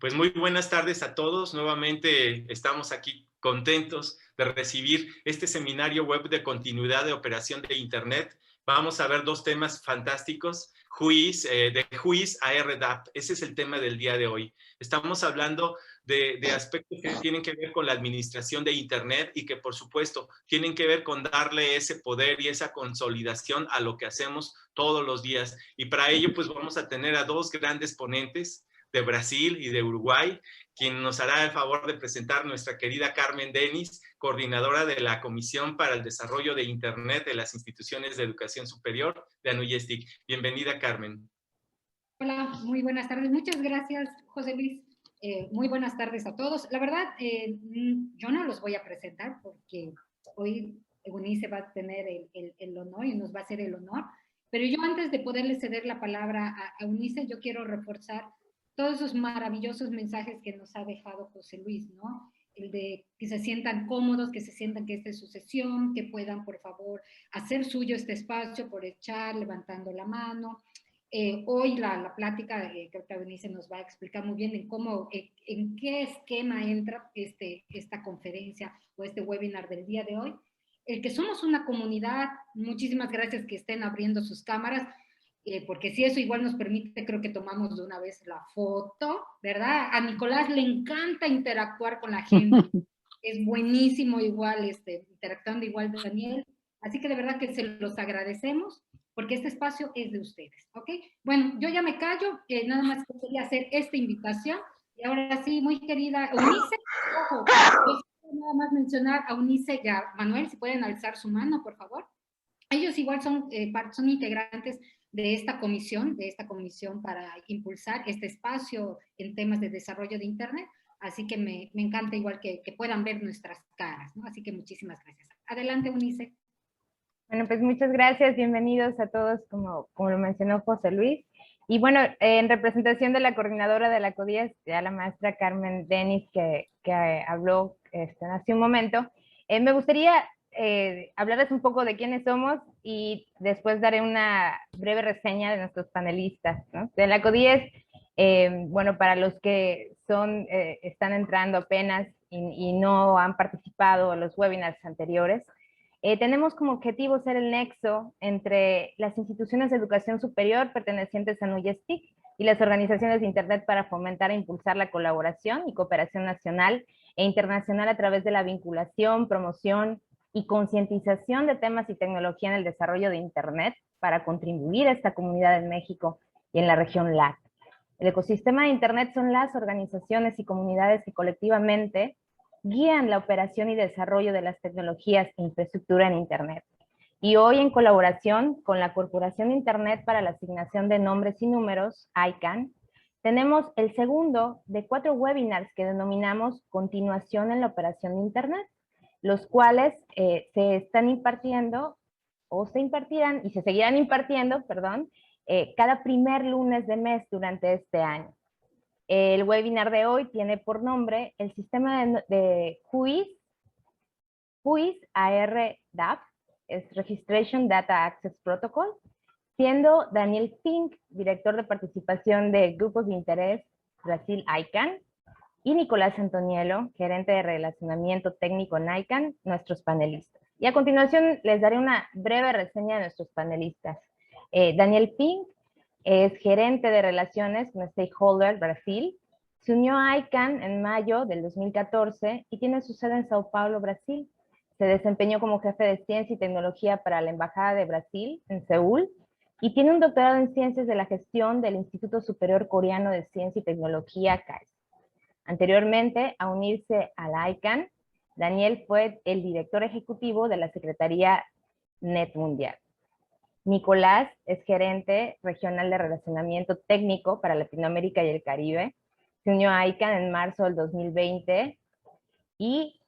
Pues muy buenas tardes a todos. Nuevamente estamos aquí contentos de recibir este seminario web de continuidad de operación de Internet. Vamos a ver dos temas fantásticos, de Whois a RDAP. Ese es el tema del día de hoy. Estamos hablando de aspectos que tienen que ver con la administración de Internet y que, por supuesto, tienen que ver con darle ese poder y esa consolidación a lo que hacemos todos los días. Y para ello, pues vamos a tener a dos grandes ponentes de Brasil y de Uruguay, quien nos hará el favor de presentar nuestra querida Carmen Denis, coordinadora de la Comisión para el Desarrollo de Internet de las Instituciones de Educación Superior de ANUYESTIC. Bienvenida, Carmen. Hola, muy buenas tardes. Muchas gracias, José Luis. Muy buenas tardes a todos. La verdad, yo no los voy a presentar porque hoy Eunice va a tener el honor y nos va a hacer el honor, pero yo antes de poderle ceder la palabra a Eunice, yo quiero reforzar todos esos maravillosos mensajes que nos ha dejado José Luis, ¿no? El de que se sientan cómodos, que se sientan que esta es su sesión, que puedan, por favor, hacer suyo este espacio por echar, levantando la mano. Hoy la plática, creo que Eunice nos va a explicar muy bien en cómo, en qué esquema entra esta conferencia o este webinar del día de hoy. El que somos una comunidad, muchísimas gracias que estén abriendo sus cámaras, porque si eso igual nos permite, creo que tomamos de una vez la foto, ¿verdad? A Nicolás le encanta interactuar con la gente, es buenísimo igual, interactuando igual Daniel, así que de verdad que se los agradecemos, porque este espacio es de ustedes, ¿ok? Bueno, yo ya me callo, nada más quería hacer esta invitación, y ahora sí, muy querida Eunice, ojo, nada más mencionar a Eunice y a Manuel, si pueden alzar su mano, por favor. Ellos igual son integrantes de esta comisión para impulsar este espacio en temas de desarrollo de Internet, así que me encanta igual que puedan ver nuestras caras, ¿no? Así que muchísimas gracias. Adelante, Eunice. Bueno, pues muchas gracias, bienvenidos a todos, como lo mencionó José Luis. Y bueno, en representación de la coordinadora de la CODIES, ya la maestra Carmen Denis, que habló hace un momento, me gustaría hablarles un poco de quiénes somos y después daré una breve reseña de nuestros panelistas, ¿no? De la CODIES, bueno, para los que están entrando apenas y no han participado en los webinars anteriores, tenemos como objetivo ser el nexo entre las instituciones de educación superior pertenecientes a NUYESTIC y las organizaciones de Internet para fomentar e impulsar la colaboración y cooperación nacional e internacional a través de la vinculación, promoción y concientización de temas y tecnología en el desarrollo de Internet para contribuir a esta comunidad en México y en la región LAC. El ecosistema de Internet son las organizaciones y comunidades que colectivamente guían la operación y desarrollo de las tecnologías e infraestructura en Internet. Y hoy, en colaboración con la Corporación de Internet para la Asignación de Nombres y Números, ICANN, tenemos el segundo de 4 webinars que denominamos Continuación en la Operación de Internet, los cuales se están impartiendo, o se impartirán, y se seguirán impartiendo, perdón, cada primer lunes de mes durante este año. El webinar de hoy tiene por nombre el sistema de Whois ARDAP, es Registration Data Access Protocol, siendo Daniel Fink, director de participación de grupos de interés Brasil ICANN, y Nicolás Antoniello, gerente de relacionamiento técnico en ICANN, nuestros panelistas. Y a continuación les daré una breve reseña de nuestros panelistas. Daniel Fink es gerente de relaciones con Stakeholder Brasil. Se unió a ICANN en mayo del 2014 y tiene su sede en Sao Paulo, Brasil. Se desempeñó como jefe de ciencia y tecnología para la Embajada de Brasil en Seúl y tiene un doctorado en ciencias de la gestión del Instituto Superior Coreano de Ciencia y Tecnología, CAIS. Anteriormente a unirse a la ICANN, Daniel fue el director ejecutivo de la Secretaría NET Mundial. Nicolás es gerente regional de relacionamiento técnico para Latinoamérica y el Caribe. Se unió a ICANN en marzo del 2020 y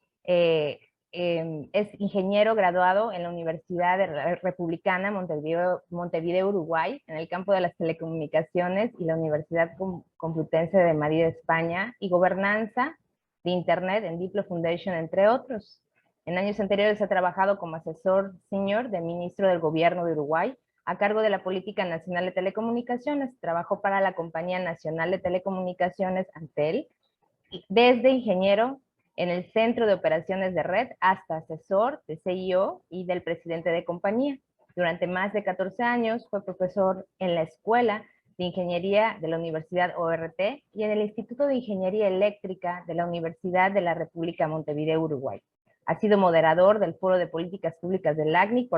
es ingeniero graduado en la Universidad Republicana Montevideo, Uruguay, en el campo de las telecomunicaciones, y la Universidad Complutense de Madrid, España, y gobernanza de Internet en Diplo Foundation, entre otros. En años anteriores ha trabajado como asesor senior del ministro del Gobierno de Uruguay a cargo de la Política Nacional de Telecomunicaciones. Trabajó para la Compañía Nacional de Telecomunicaciones, Antel, desde ingeniero en el Centro de Operaciones de Red hasta asesor de CIO y del presidente de compañía. Durante más de 14 años fue profesor en la Escuela de Ingeniería de la Universidad ORT y en el Instituto de Ingeniería Eléctrica de la Universidad de la República Montevideo, Uruguay. Ha sido moderador del Foro de Políticas Públicas del ACNIC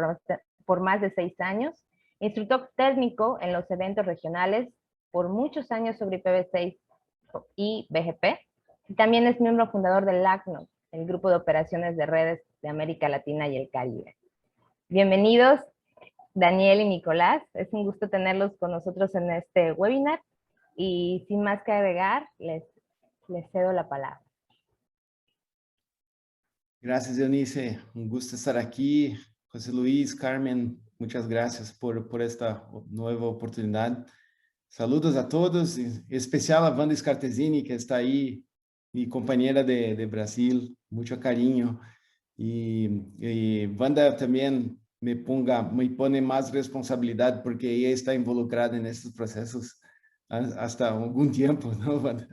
por más de 6 años, instructor técnico en los eventos regionales por muchos años sobre IPv6 y BGP, y también es miembro fundador del ACNOC, el Grupo de Operaciones de Redes de América Latina y el Caribe. Bienvenidos, Daniel y Nicolás. Es un gusto tenerlos con nosotros en este webinar. Y sin más que agregar, les cedo la palabra. Gracias, Eunice. Un gusto estar aquí. José Luis, Carmen, muchas gracias por esta nueva oportunidad. Saludos a todos, en especial a Wanda Scartesini, que está ahí, mi compañera de Brasil, mucho cariño. Y Wanda también me pone más responsabilidad porque ella está involucrada en estos procesos hasta algún tiempo, ¿no, Wanda?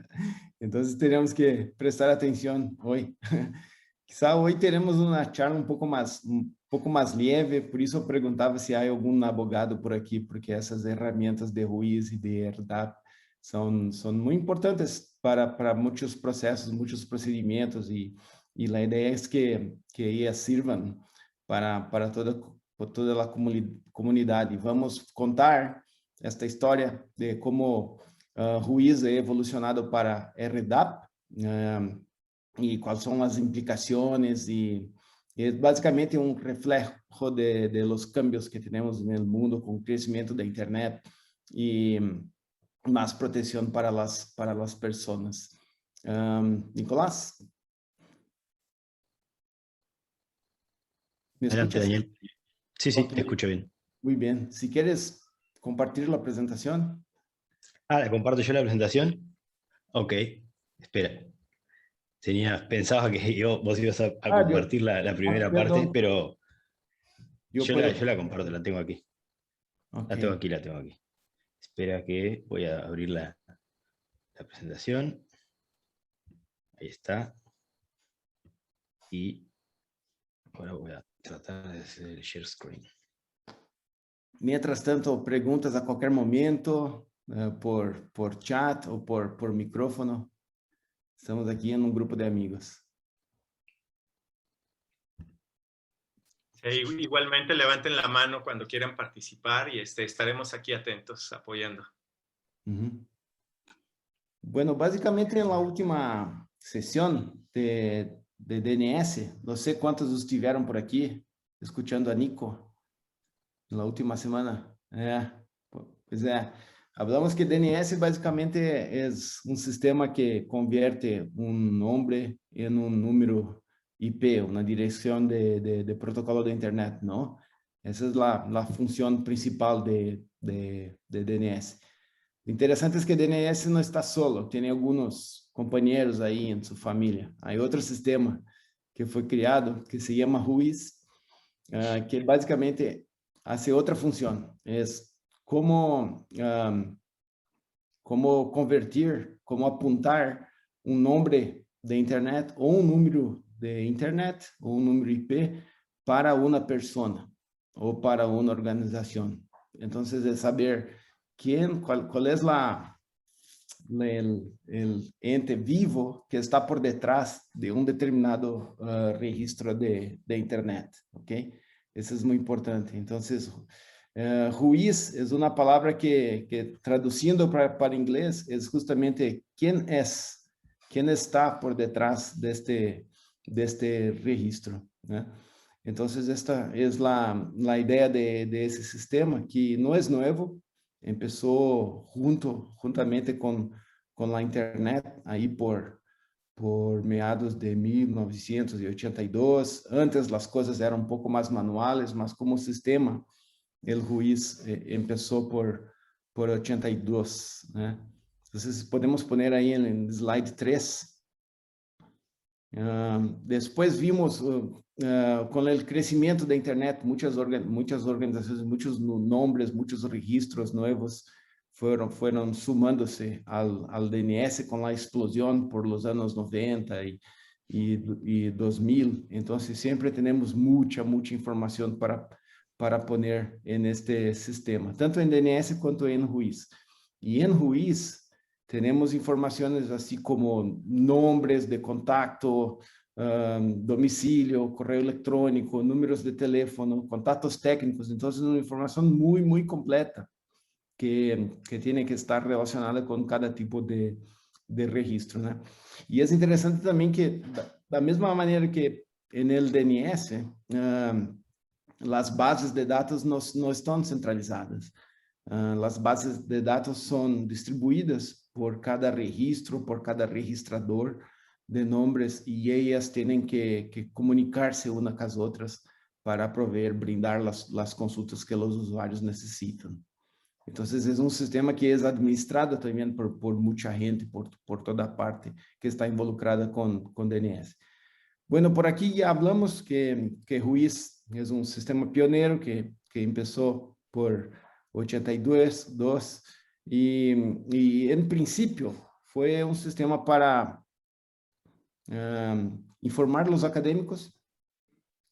Entonces tenemos que prestar atención hoy. Quizá hoy teremos uma charla um pouco mais leve, por isso eu perguntava se há algum advogado por aqui, porque essas ferramentas de RUIS e de ERDAP são muito importantes para muitos processos, muitos procedimentos, e a ideia é que elas sirvam para toda a comunidade. Vamos contar esta história de como RUIS é evolucionado para ERDAP, y cuáles son las implicaciones, y es básicamente un reflejo de los cambios que tenemos en el mundo con el crecimiento de Internet y más protección para las personas. Nicolás. Adelante, Daniel. Sí, sí, Okay. te escucho bien. Muy bien. Si quieres compartir la presentación. ¿La comparto yo la presentación? Ok, espera. Pensaba que vos ibas a compartir la primera parte, pero yo la comparto, la tengo aquí. Okay. La tengo aquí. Espera que voy a abrir la presentación. Ahí está. Y ahora voy a tratar de hacer el share screen. Mientras tanto, preguntas a cualquier momento, por chat o por micrófono. Estamos aquí en un grupo de amigos. Sí, igualmente levanten la mano cuando quieran participar y estaremos aquí atentos, apoyando. Bueno, básicamente en la última sesión de DNS, no sé cuántos estuvieron por aquí escuchando a Nico en la última semana. Hablamos que DNS básicamente es un sistema que convierte un nombre en un número IP, una dirección de protocolo de Internet, ¿no? Esa es la función principal de DNS. Lo interesante es que DNS no está solo, tiene algunos compañeros ahí en su familia. Hay otro sistema que fue creado que se llama RUIS, que básicamente hace otra función, es cómo convertir, cómo apuntar un nombre de Internet o un número de Internet o un número IP para una persona o para una organización. Entonces, es saber cuál es el ente vivo que está por detrás de un determinado registro de Internet, ¿ok? Eso es muy importante. Entonces, RUIS es una palabra que traduciendo para inglés es justamente quién está por detrás de este registro, ¿no? Entonces, esta es la idea de ese sistema, que no es nuevo, empezó juntamente con la Internet, ahí por meados de 1982. Antes las cosas eran un poco más manuales, mas como sistema, el RUIS empezó por 82, ¿eh? Entonces podemos poner ahí en el slide 3. Después vimos con el crecimiento de Internet, muchas organizaciones, muchos nombres, muchos registros nuevos fueron sumándose al DNS con la explosión por los años 90 y 2000. Entonces, siempre tenemos mucha información para poner en este sistema, tanto en DNS cuanto en RUIS. Y en RUIS tenemos informaciones así como nombres de contacto, domicilio, correo electrónico, números de teléfono, contactos técnicos. Entonces, una información muy completa que tiene que estar relacionada con cada tipo de registro, ¿no? Y es interesante también que, de la misma manera que en el DNS, las bases de datos no están centralizadas. Las bases de datos son distribuidas por cada registro, por cada registrador de nombres, y ellas tienen que comunicarse unas con las otras para brindar las consultas que los usuarios necesitan. Entonces, es un sistema que es administrado también por mucha gente, por toda parte, que está involucrada con DNS. Bueno, por aquí ya hablamos que RUIS es un sistema pionero que empezó por 82 y en principio fue un sistema para informar a los académicos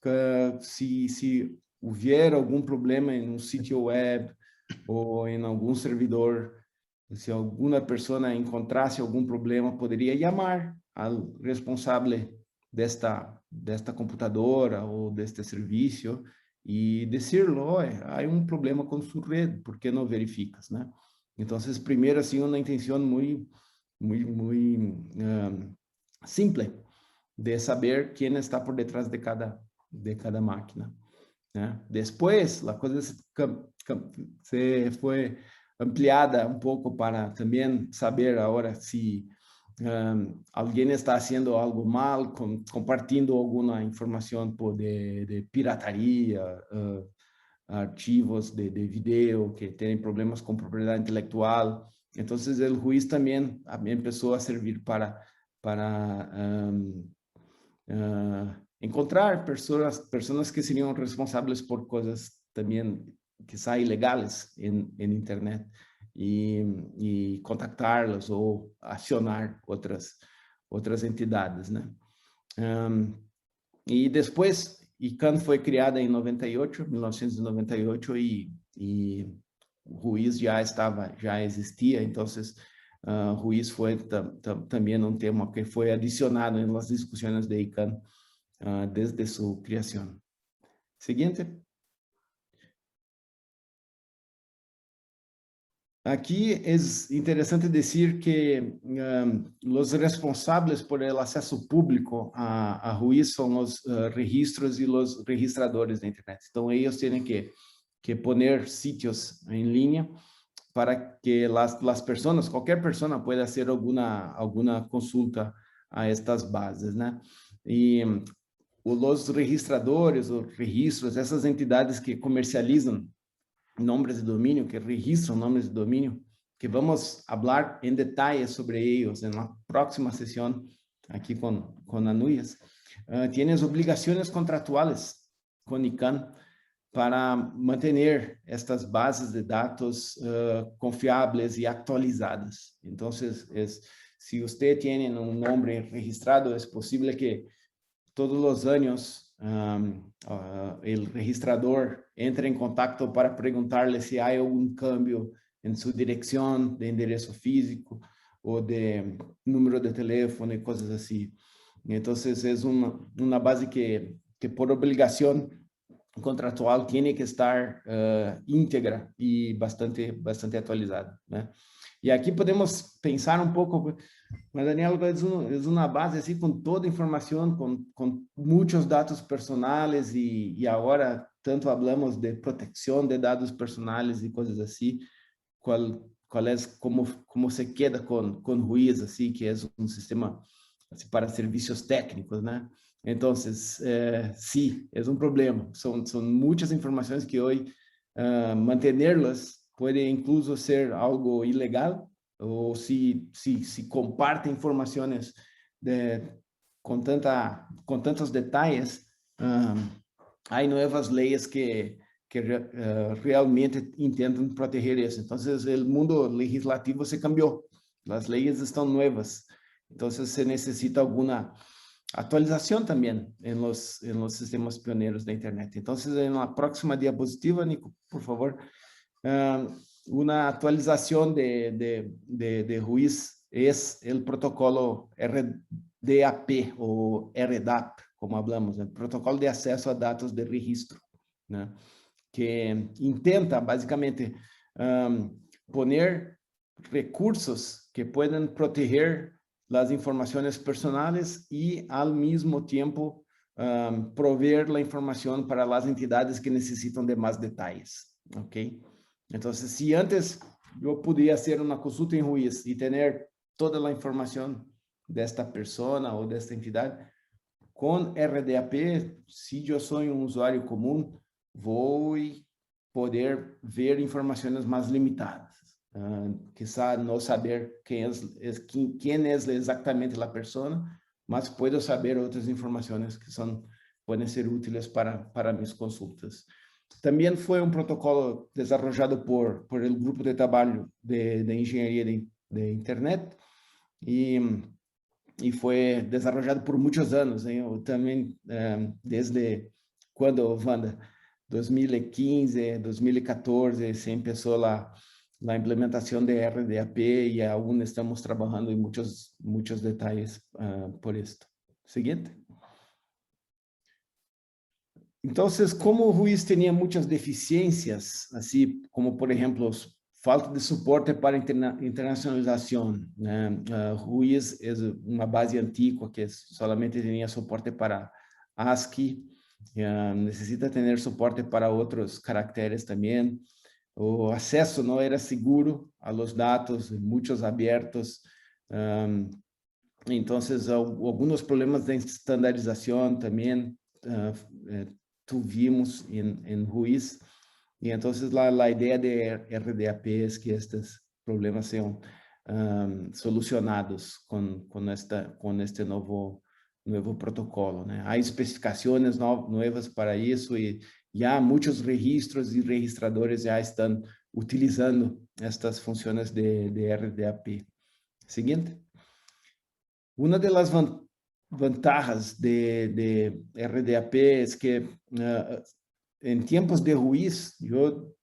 que si hubiera algún problema en un sitio web o en algún servidor, si alguna persona encontrase algún problema, podría llamar al responsable de esta computadora o de este servicio y decirlo: oye, hay un problema con su red, ¿por qué no verificas, ¿no? Entonces, primero, así, una intención muy simple de saber quién está por detrás de cada máquina, ¿no? Después, la cosa se fue ampliada un poco para también saber ahora si alguien está haciendo algo mal, compartiendo alguna información de pirataría, archivos de video que tienen problemas con propiedad intelectual. Entonces, el RUIS también empezó a servir para encontrar personas que serían responsables por cosas también quizá ilegales en Internet y contactarlos o accionar otras entidades, ¿no? Y después, ICANN fue creada en 1998 y RUIS ya existía. Entonces, RUIS fue también un tema que fue adicionado en las discusiones de ICANN desde su creación. Siguiente. Aquí es interesante decir que los responsables por el acceso público a RUIS son los registros y los registradores de Internet. Entonces, ellos tienen que poner sitios en línea para que las personas, cualquier persona pueda hacer alguna consulta a estas bases, ¿no? Y los registradores, los registros, esas entidades que comercializan nombres de dominio, que registran nombres de dominio, que vamos a hablar en detalle sobre ellos en la próxima sesión aquí con Anuyas. Tienes obligaciones contractuales con ICANN para mantener estas bases de datos confiables y actualizadas. Entonces, si usted tiene un nombre registrado, es posible que todos los años el registrador entre en contacto para preguntarle si hay algún cambio en su dirección de enderezo físico o de número de teléfono y cosas así. Entonces, es una base que por obligación contractual tiene que estar íntegra y bastante actualizada, ¿no? Y aquí podemos pensar un poco, mas Daniel, es una base así con toda información, con muchos datos personales y ahora tanto hablamos de protección de datos personales y cosas así. ¿Cuál es, cómo se queda con RUIS, así, que es un sistema así, para servicios técnicos, ¿no? Entonces, sí, es un problema. Son muchas informaciones que hoy mantenerlas puede incluso ser algo ilegal, o si comparte informaciones con tantos detalles, há novas leis que realmente intentam proteger isso. Então, o mundo legislativo se cambiou. As leis estão novas. Então, se necessita alguma atualização também em los sistemas pioneiros da internet. Então, na próxima diapositiva, Nico, por favor, uma atualização de Ruiz é o protocolo RDAP ou RDAP, como hablamos, o protocolo de acesso a dados de registro, né? Que intenta, basicamente, poner recursos que puedan proteger las informaciones personales y al mismo tiempo proveer la información para las entidades que necesitan de más detalles, ¿ok? Entonces, si antes yo podía hacer una consulta en Ruiz y tener toda la información de esta persona o de esta entidad, con RDAP, si yo soy un usuario común, voy a poder ver informaciones más limitadas. Quizá no saber quién es exactamente la persona, mas puedo saber otras informaciones que pueden ser útiles para mis consultas. También fue un protocolo desarrollado por el grupo de trabajo de ingeniería de Internet y fue desarrollado por muchos años, ¿eh? También desde cuando, Wanda, 2015, 2014, se empezó la implementación de RDAP y aún estamos trabajando en muchos detalles por esto. Siguiente. Entonces, como Ruiz tenía muchas deficiencias, así como, por ejemplo, falta de soporte para internacionalización. Ruiz es una base antigua que solamente tenía soporte para ASCII, necesita tener soporte para otros caracteres también. O acesso não era seguro a los dados, muitos abertos. Então, alguns problemas de estandarização também tuvimos em Ruiz. E então, a ideia de RDAP é que estes problemas sejam solucionados com este novo protocolo, né? Há especificações novas para isso e já muitos registros e registradores já estão utilizando estas funções de RDAP. Seguinte. Uma das vantagens de RDAP é que em tempos de Ruiz, eu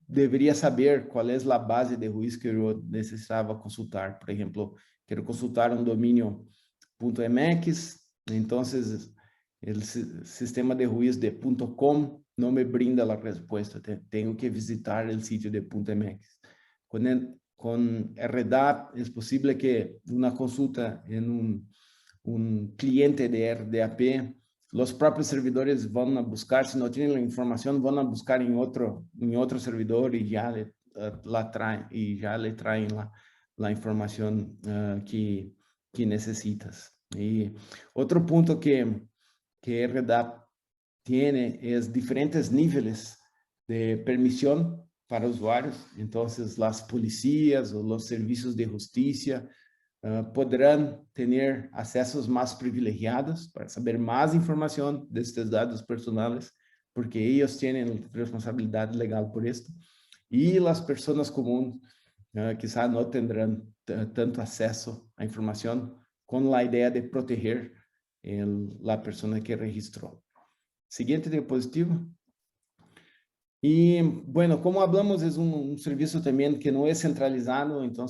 deveria saber qual é a base de Ruiz que eu necessitava consultar. Por exemplo, quero consultar um domínio .mx, então o sistema de Ruiz de .com não me brinda a resposta, tenho que visitar o sítio de .mx. Com RDAP é possível que uma consulta em um cliente de RDAP, os próprios servidores vão buscar, se não têm a informação, vão buscar em outro servidor e já lhe traem a informação que necessitas. E outro ponto que RDAP tem é diferentes níveis de permissão para usuários. Então, as polícias ou os serviços de justiça poderão ter acessos mais privilegiados para saber mais informação destes dados personais, porque eles têm responsabilidade legal por isso. E as pessoas comuns quizá não terão tanto acesso à informação com a ideia de proteger a pessoa que registrou. Seguinte diapositiva. E, bueno, como hablamos, é um serviço também que não é centralizado, então,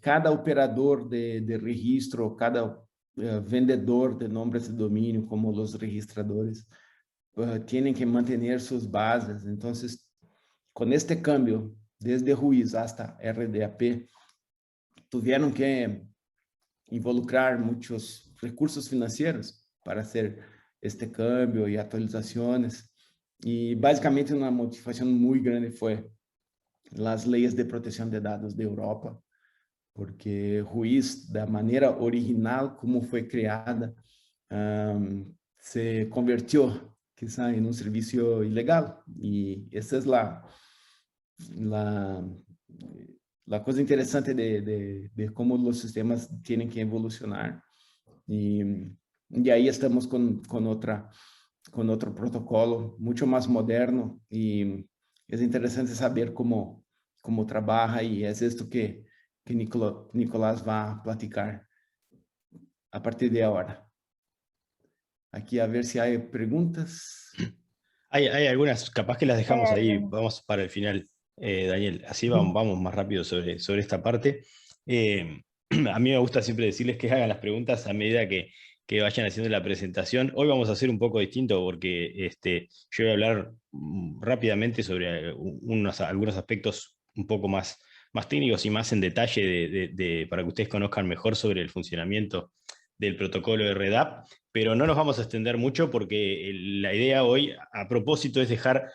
cada operador de registro, cada vendedor de nomes de domínio, como os registradores, têm que manter suas bases. Então, com este cambio, desde Ruiz hasta RDAP, tiveram que involucrar muitos recursos financeiros para fazer este cambio e atualizações. E, basicamente, uma motivação muito grande foi as leis de proteção de dados da Europa, porque Ruiz, da maneira original como foi criada, se convertiu, quizá, em um serviço ilegal. E essa é a coisa interessante de como os sistemas têm que evolucionar. E aí estamos com outra con otro protocolo, mucho más moderno, y es interesante saber cómo trabaja, y es esto que Nicolás va a platicar a partir de ahora. Aquí a ver si hay preguntas. Hay algunas, capaz que las dejamos ahí, vamos para el final, Daniel, así vamos más rápido sobre esta parte. A mí me gusta siempre decirles que hagan las preguntas a medida que vayan haciendo la presentación. Hoy vamos a hacer un poco distinto porque yo voy a hablar rápidamente sobre algunos aspectos un poco más técnicos y más en detalle para que ustedes conozcan mejor sobre el funcionamiento del protocolo de REDAP, pero no nos vamos a extender mucho porque la idea hoy, a propósito, es dejar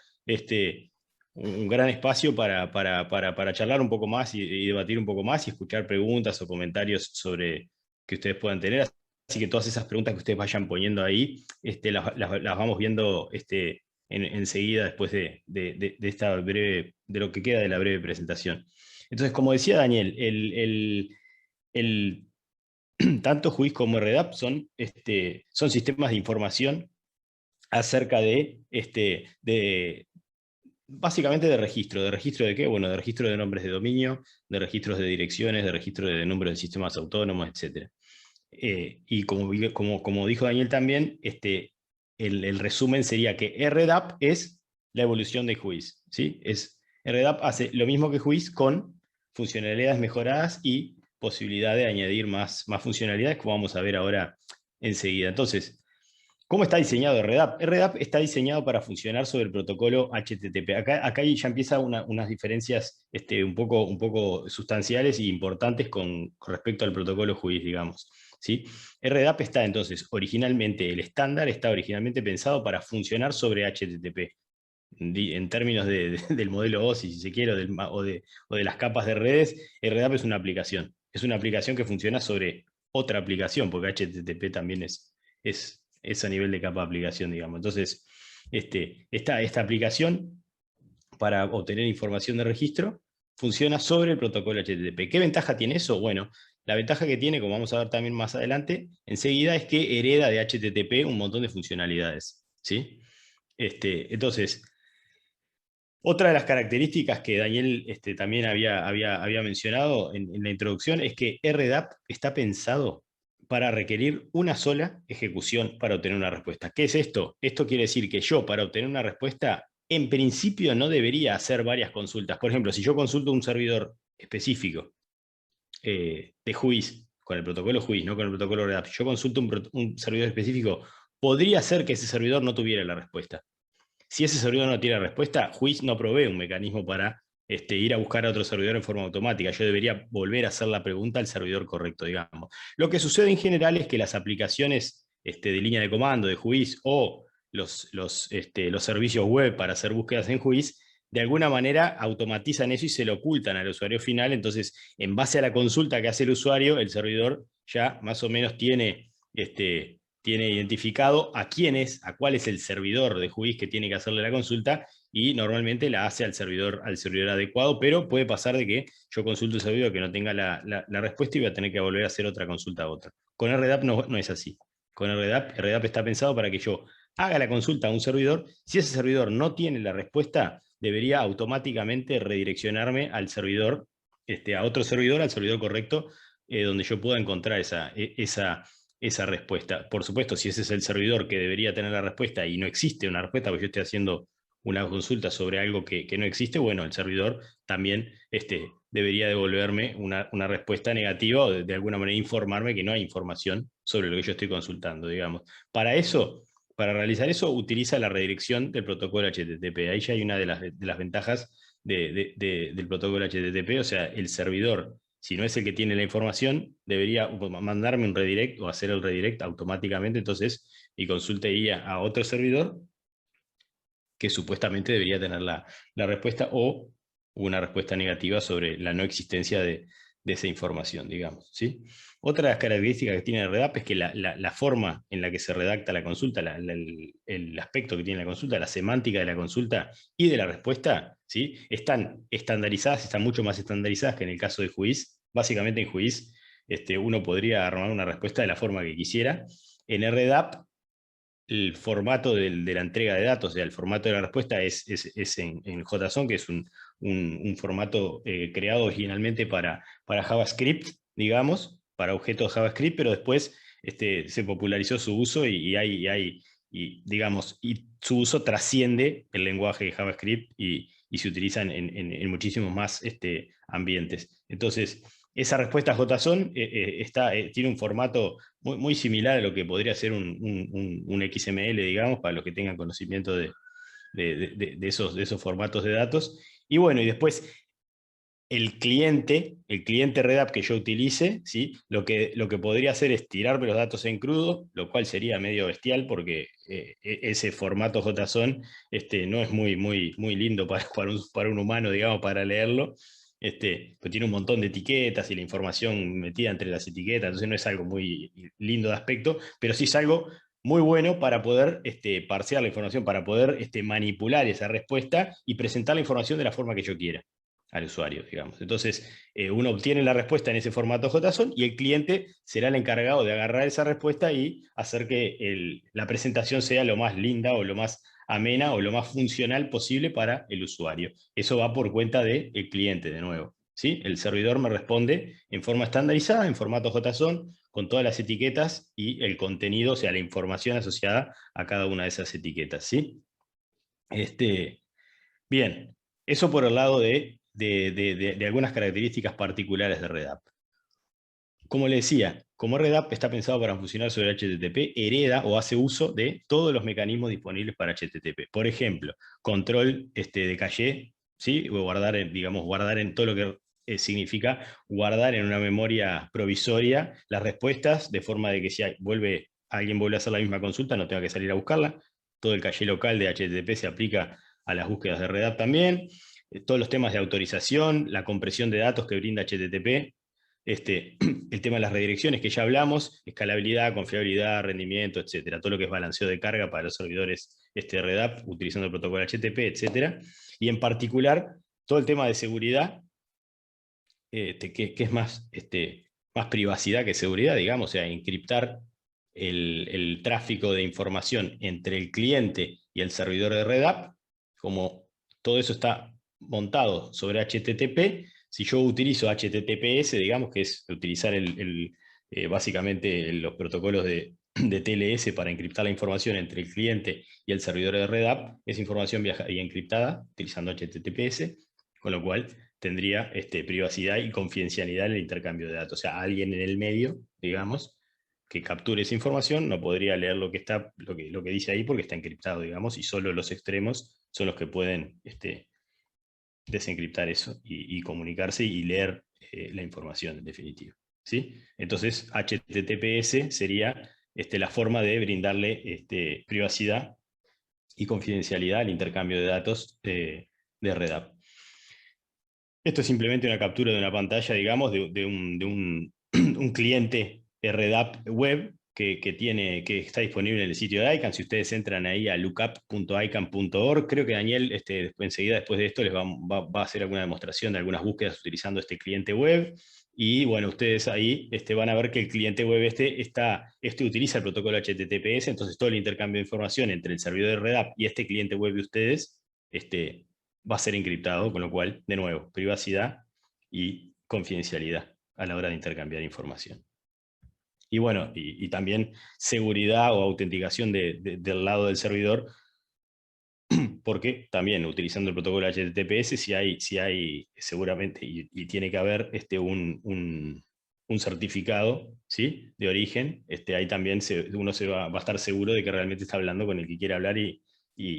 un gran espacio para charlar un poco más y debatir un poco más y escuchar preguntas o comentarios que ustedes puedan tener. Así que todas esas preguntas que ustedes vayan poniendo ahí, las vamos viendo enseguida después de lo que queda de la breve presentación. Entonces, como decía Daniel, tanto JUIS como REDAP son sistemas de información acerca básicamente de registro. ¿De registro de qué? Bueno, de registro de nombres de dominio, de registros de direcciones, de registro de número de sistemas autónomos, etc. Y como dijo Daniel también, el resumen sería que REDAP es la evolución de JUIS, ¿sí? REDAP hace lo mismo que JUIS con funcionalidades mejoradas y posibilidad de añadir más funcionalidades, como vamos a ver ahora enseguida. Entonces, ¿cómo está diseñado REDAP? REDAP está diseñado para funcionar sobre el protocolo HTTP. Acá ya empieza unas diferencias un poco sustanciales e importantes con respecto al protocolo JUIS, digamos, ¿sí? REDAP está entonces el estándar está originalmente pensado para funcionar sobre HTTP. En términos del modelo OSI, si se quiere, o de las capas de redes, REDAP es una aplicación. Es una aplicación que funciona sobre otra aplicación, porque HTTP también es a nivel de capa de aplicación, digamos. Entonces, esta aplicación, para obtener información de registro, funciona sobre el protocolo HTTP. ¿Qué ventaja tiene eso? Bueno, la ventaja que tiene, como vamos a ver también más adelante, enseguida, es que hereda de HTTP un montón de funcionalidades, ¿sí? Entonces, otra de las características que Daniel también había mencionado en la introducción es que REDAP está pensado para requerir una sola ejecución para obtener una respuesta. ¿Qué es esto? Esto quiere decir que yo, para obtener una respuesta, en principio no debería hacer varias consultas. Por ejemplo, si yo consulto un servidor específico de JUIS, con el protocolo JUIS, no con el protocolo REDAP, yo consulto un servidor específico, podría ser que ese servidor no tuviera la respuesta. Si ese servidor no tiene respuesta, JUIS no provee un mecanismo para ir a buscar a otro servidor en forma automática. Yo debería volver a hacer la pregunta al servidor correcto, digamos. Lo que sucede en general es que las aplicaciones de línea de comando de JUIS o los servicios web para hacer búsquedas en JUIS, de alguna manera automatizan eso y se lo ocultan al usuario final. Entonces, en base a la consulta que hace el usuario, el servidor ya más o menos tiene identificado a cuál es el servidor de JUIS que tiene que hacerle la consulta, y normalmente la hace al servidor adecuado, pero puede pasar de que yo consulte un servidor que no tenga la respuesta y voy a tener que volver a hacer otra consulta a otra. Con REDAP no es así. Con REDAP está pensado para que yo haga la consulta a un servidor. Si ese servidor no tiene la respuesta, debería automáticamente redireccionarme al servidor, a otro servidor, al servidor correcto, donde yo pueda encontrar esa respuesta. Por supuesto, si ese es el servidor que debería tener la respuesta y no existe una respuesta, porque yo estoy haciendo una consulta sobre algo que no existe, bueno, el servidor también debería devolverme una respuesta negativa, o de alguna manera informarme que no hay información sobre lo que yo estoy consultando, digamos. Para realizar eso, utiliza la redirección del protocolo HTTP. Ahí ya hay una de las ventajas del protocolo HTTP, o sea, el servidor, si no es el que tiene la información, debería mandarme un redirect o hacer el redirect automáticamente. Entonces mi consulta iría a otro servidor que supuestamente debería tener la respuesta, o una respuesta negativa sobre la no existencia de esa información, digamos, ¿sí? Otra de las características que tiene el REDAP es que la forma en la que se redacta la consulta, el aspecto que tiene la consulta, la semántica de la consulta y de la respuesta, ¿sí?, están estandarizadas, están mucho más estandarizadas que en el caso de JUIS. Básicamente en JUIS uno podría armar una respuesta de la forma que quisiera. En REDAP el formato de la entrega de datos, o sea, el formato de la respuesta es en JSON, que es un formato creado originalmente para JavaScript, digamos, para objetos JavaScript, pero después se popularizó su uso y su uso trasciende el lenguaje de JavaScript y se utiliza en muchísimos más ambientes. Entonces, esa respuesta JSON tiene un formato muy, muy similar a lo que podría ser un XML, digamos, para los que tengan conocimiento de esos formatos de datos. Y bueno, y después el cliente Red App que yo utilice, ¿sí? Lo que podría hacer es tirarme los datos en crudo, lo cual sería medio bestial porque ese formato JSON no es muy, muy, muy lindo para un humano, digamos, para leerlo. Pues tiene un montón de etiquetas y la información metida entre las etiquetas, entonces no es algo muy lindo de aspecto, pero sí es algo muy bueno para poder parsear la información, para poder manipular esa respuesta y presentar la información de la forma que yo quiera al usuario, digamos. Entonces, uno obtiene la respuesta en ese formato JSON y el cliente será el encargado de agarrar esa respuesta y hacer que la presentación sea lo más linda o lo más amena o lo más funcional posible para el usuario. Eso va por cuenta del cliente, de nuevo, ¿sí? El servidor me responde en forma estandarizada, en formato JSON, con todas las etiquetas y el contenido, o sea, la información asociada a cada una de esas etiquetas, ¿sí? Bien, eso por el lado de algunas características particulares de Red App. Como le decía, como Red App está pensado para funcionar sobre HTTP, hereda o hace uso de todos los mecanismos disponibles para HTTP. Por ejemplo, control de caché, ¿sí? O guardar en todo lo que significa guardar en una memoria provisoria las respuestas, de forma de que si alguien vuelve a hacer la misma consulta, no tenga que salir a buscarla. Todo el caché local de HTTP se aplica a las búsquedas de Red App también. Todos los temas de autorización, la compresión de datos que brinda HTTP, el tema de las redirecciones que ya hablamos, escalabilidad, confiabilidad, rendimiento, etcétera, todo lo que es balanceo de carga para los servidores Red App utilizando el protocolo HTTP, etcétera, y en particular todo el tema de seguridad, que es más privacidad que seguridad, digamos, o sea, encriptar el tráfico de información entre el cliente y el servidor de Red App. Como todo eso está montado sobre HTTP, si yo utilizo HTTPS, digamos, que es utilizar básicamente los protocolos de TLS para encriptar la información entre el cliente y el servidor de Red App, esa información viajaría encriptada utilizando HTTPS, con lo cual tendría privacidad y confidencialidad en el intercambio de datos. O sea, alguien en el medio, digamos, que capture esa información no podría leer lo que dice ahí porque está encriptado, digamos, y solo los extremos son los que pueden desencriptar eso y comunicarse y leer la información en definitiva, ¿sí? Entonces, HTTPS sería la forma de brindarle privacidad y confidencialidad al intercambio de datos de Red App. Esto es simplemente una captura de una pantalla, digamos, de un cliente Red App web que está disponible en el sitio de ICANN. Si ustedes entran ahí a lookup.icann.org, creo que Daniel enseguida después de esto les va a hacer alguna demostración de algunas búsquedas utilizando este cliente web. Y bueno, ustedes ahí van a ver que el cliente web utiliza el protocolo HTTPS, entonces todo el intercambio de información entre el servidor de Red App y este cliente web de ustedes va a ser encriptado, con lo cual, de nuevo, privacidad y confidencialidad a la hora de intercambiar información. Y bueno, y también seguridad o autenticación del lado del servidor, porque también utilizando el protocolo HTTPS, si hay seguramente, y tiene que haber un certificado, ¿sí?, de origen, ahí también uno va a estar seguro de que realmente está hablando con el que quiere hablar y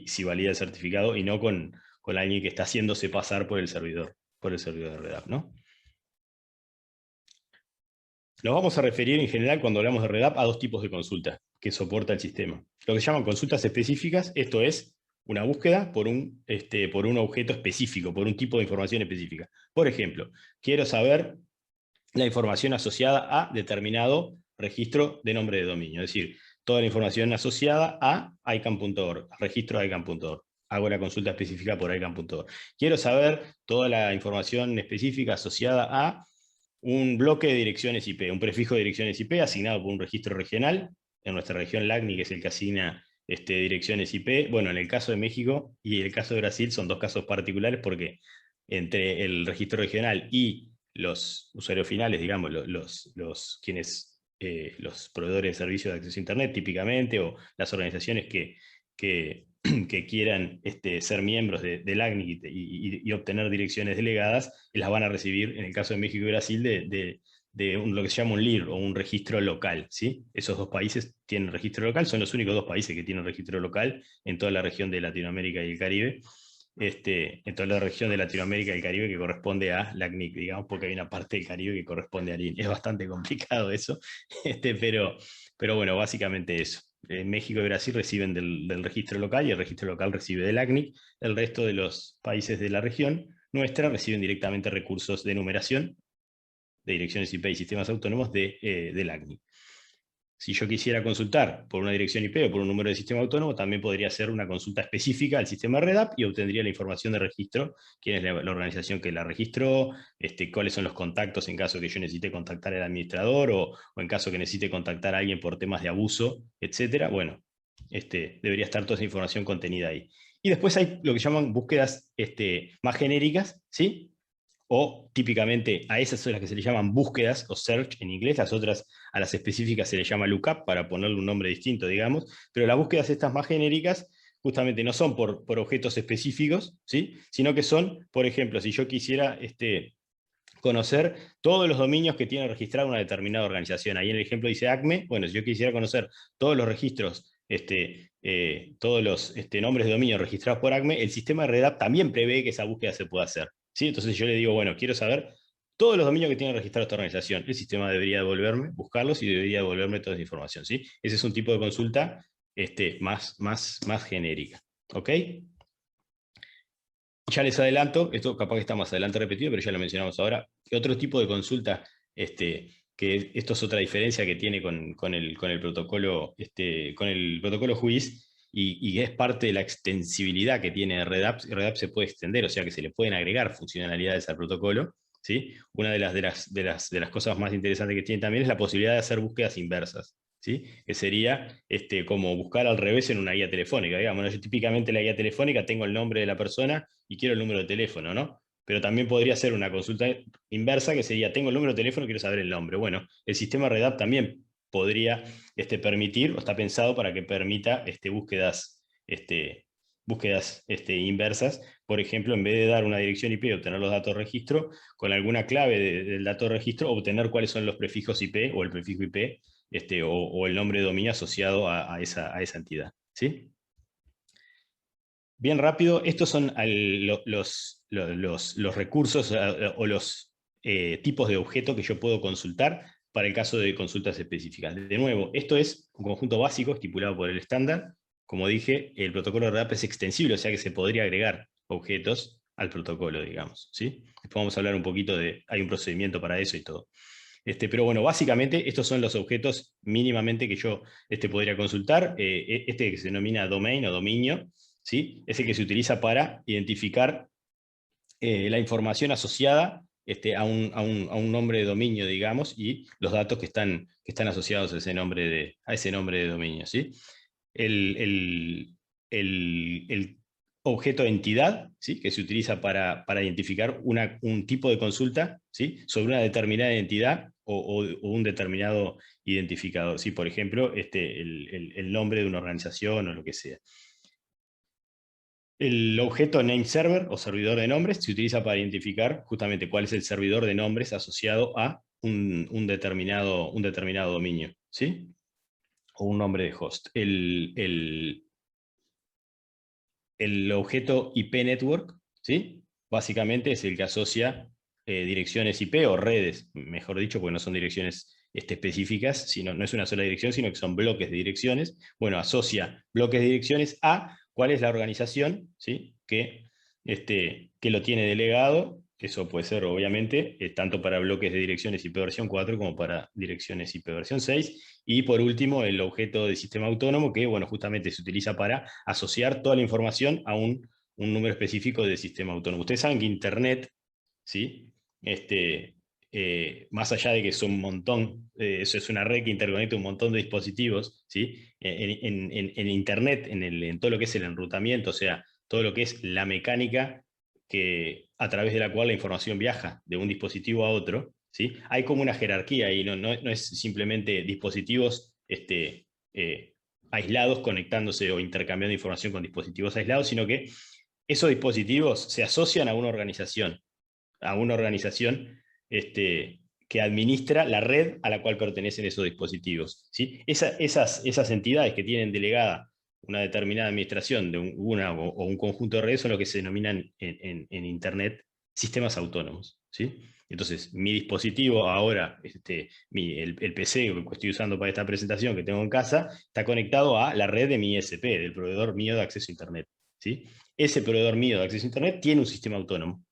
si valida el certificado, y no con alguien que está haciéndose pasar por el servidor de Red App, ¿no? Nos vamos a referir en general, cuando hablamos de Red App, a dos tipos de consultas que soporta el sistema. Lo que se llaman consultas específicas, esto es una búsqueda por un objeto específico, por un tipo de información específica. Por ejemplo, quiero saber la información asociada a determinado registro de nombre de dominio, es decir, toda la información asociada a icann.org, registro de icann.org. Hago la consulta específica por icann.org. Quiero saber toda la información específica asociada a un bloque de direcciones IP, un prefijo de direcciones IP asignado por un registro regional, en nuestra región LACNI, que es el que asigna direcciones IP. Bueno, en el caso de México y el caso de Brasil son dos casos particulares porque entre el registro regional y los usuarios finales, digamos, los proveedores de servicios de acceso a Internet típicamente, o las organizaciones que quieran ser miembros del ACNIC y obtener direcciones delegadas, las van a recibir, en el caso de México y Brasil, de lo que se llama un LIR, o un registro local, ¿sí? Esos dos países tienen registro local, son los únicos dos países que tienen registro local en toda la región de Latinoamérica y el Caribe, en toda la región de Latinoamérica y el Caribe que corresponde a la ACNIC, digamos, porque hay una parte del Caribe que corresponde a ARIN. Es bastante complicado eso, pero bueno, básicamente eso. México y Brasil reciben del registro local y el registro local recibe del ACNIC. El resto de los países de la región nuestra reciben directamente recursos de numeración de direcciones IP y sistemas autónomos del ACNIC. Si yo quisiera consultar por una dirección IP o por un número de sistema autónomo, también podría hacer una consulta específica al sistema REDAP y obtendría la información de registro, quién es la organización que la registró, cuáles son los contactos en caso que yo necesite contactar al administrador o en caso que necesite contactar a alguien por temas de abuso, etc. Bueno, debería estar toda esa información contenida ahí. Y después hay lo que llaman búsquedas más genéricas, ¿sí? O típicamente a esas son las que se le llaman búsquedas o search en inglés, las otras a las específicas se le llama lookup para ponerle un nombre distinto, digamos, pero las búsquedas estas más genéricas justamente no son por objetos específicos, ¿sí? Sino que son, por ejemplo, si yo quisiera conocer todos los dominios que tiene registrada una determinada organización. Ahí en el ejemplo dice ACME, bueno, si yo quisiera conocer todos los registros, todos los nombres de dominio registrados por ACME, el sistema de REDAP también prevé que esa búsqueda se pueda hacer, ¿sí? Entonces yo le digo, bueno, quiero saber todos los dominios que tiene registrado esta organización. El sistema debería devolverme, buscarlos y debería devolverme toda esa información, ¿sí? Ese es un tipo de consulta más genérica, ¿ok? Ya les adelanto, esto capaz que está más adelante repetido, pero ya lo mencionamos ahora, que otro tipo de consulta, que esto es otra diferencia que tiene con el protocolo, JUIS, y es parte de la extensibilidad que tiene REDAP. REDAP se puede extender, o sea que se le pueden agregar funcionalidades al protocolo, ¿sí? Una de las cosas más interesantes que tiene también es la posibilidad de hacer búsquedas inversas, ¿sí? Que sería como buscar al revés en una guía telefónica, digamos, ¿no? Yo típicamente en la guía telefónica tengo el nombre de la persona y quiero el número de teléfono, ¿no? Pero también podría ser una consulta inversa que sería, tengo el número de teléfono, quiero saber el nombre. Bueno, el sistema REDAP también podría permitir, o está pensado para que permita búsquedas inversas. Por ejemplo, en vez de dar una dirección IP y obtener los datos de registro, con alguna clave del dato de registro, obtener cuáles son los prefijos IP o el prefijo IP o el nombre de dominio asociado a esa entidad, ¿sí? Bien rápido, estos son los recursos o los tipos de objeto que yo puedo consultar para el caso de consultas específicas. De nuevo, esto es un conjunto básico estipulado por el estándar. Como dije, el protocolo de REDAP es extensible, o sea que se podría agregar objetos al protocolo, digamos, ¿sí? Después vamos a hablar un poquito hay un procedimiento para eso y todo. Pero bueno, básicamente estos son los objetos mínimamente que yo podría consultar. Que se denomina domain o dominio, ¿sí? Es el que se utiliza para identificar la información asociada a un nombre de dominio, digamos, y los datos que están asociados a ese nombre de dominio, ¿sí? El objeto entidad, ¿sí? Que se utiliza para identificar un tipo de consulta, ¿sí? Sobre una determinada entidad o un determinado identificador, ¿sí? Por ejemplo, el nombre de una organización o lo que sea. El objeto name server o servidor de nombres se utiliza para identificar justamente cuál es el servidor de nombres asociado a un determinado dominio, ¿sí? O un nombre de host. El objeto IP network, ¿sí? Básicamente es el que asocia direcciones IP o redes, mejor dicho, porque no son direcciones específicas, no es una sola dirección, sino que son bloques de direcciones. Bueno, asocia bloques de direcciones a cuál es la organización, ¿sí? que lo tiene delegado. Eso puede ser, obviamente, tanto para bloques de direcciones IP versión 4 como para direcciones IP versión 6. Y por último, el objeto de sistema autónomo, que bueno, justamente se utiliza para asociar toda la información a un número específico de sistema autónomo. Ustedes saben que Internet, ¿sí? más allá de que son un montón, eso es una red que interconecta un montón de dispositivos, ¿sí? En Internet, en todo lo que es el enrutamiento, o sea, todo lo que es la mecánica a través de la cual la información viaja de un dispositivo a otro, ¿sí? Hay como una jerarquía y no es simplemente dispositivos aislados conectándose o intercambiando información con dispositivos aislados, sino que esos dispositivos se asocian a una organización que administra la red a la cual pertenecen esos dispositivos, ¿sí? Esas entidades que tienen delegada una determinada administración de una o un conjunto de redes son lo que se denominan en Internet sistemas autónomos, ¿sí? Entonces, mi dispositivo ahora, el PC que estoy usando para esta presentación que tengo en casa, está conectado a la red de mi ISP, del proveedor mío de acceso a Internet, ¿sí? Ese proveedor mío de acceso a Internet tiene un sistema autónomo,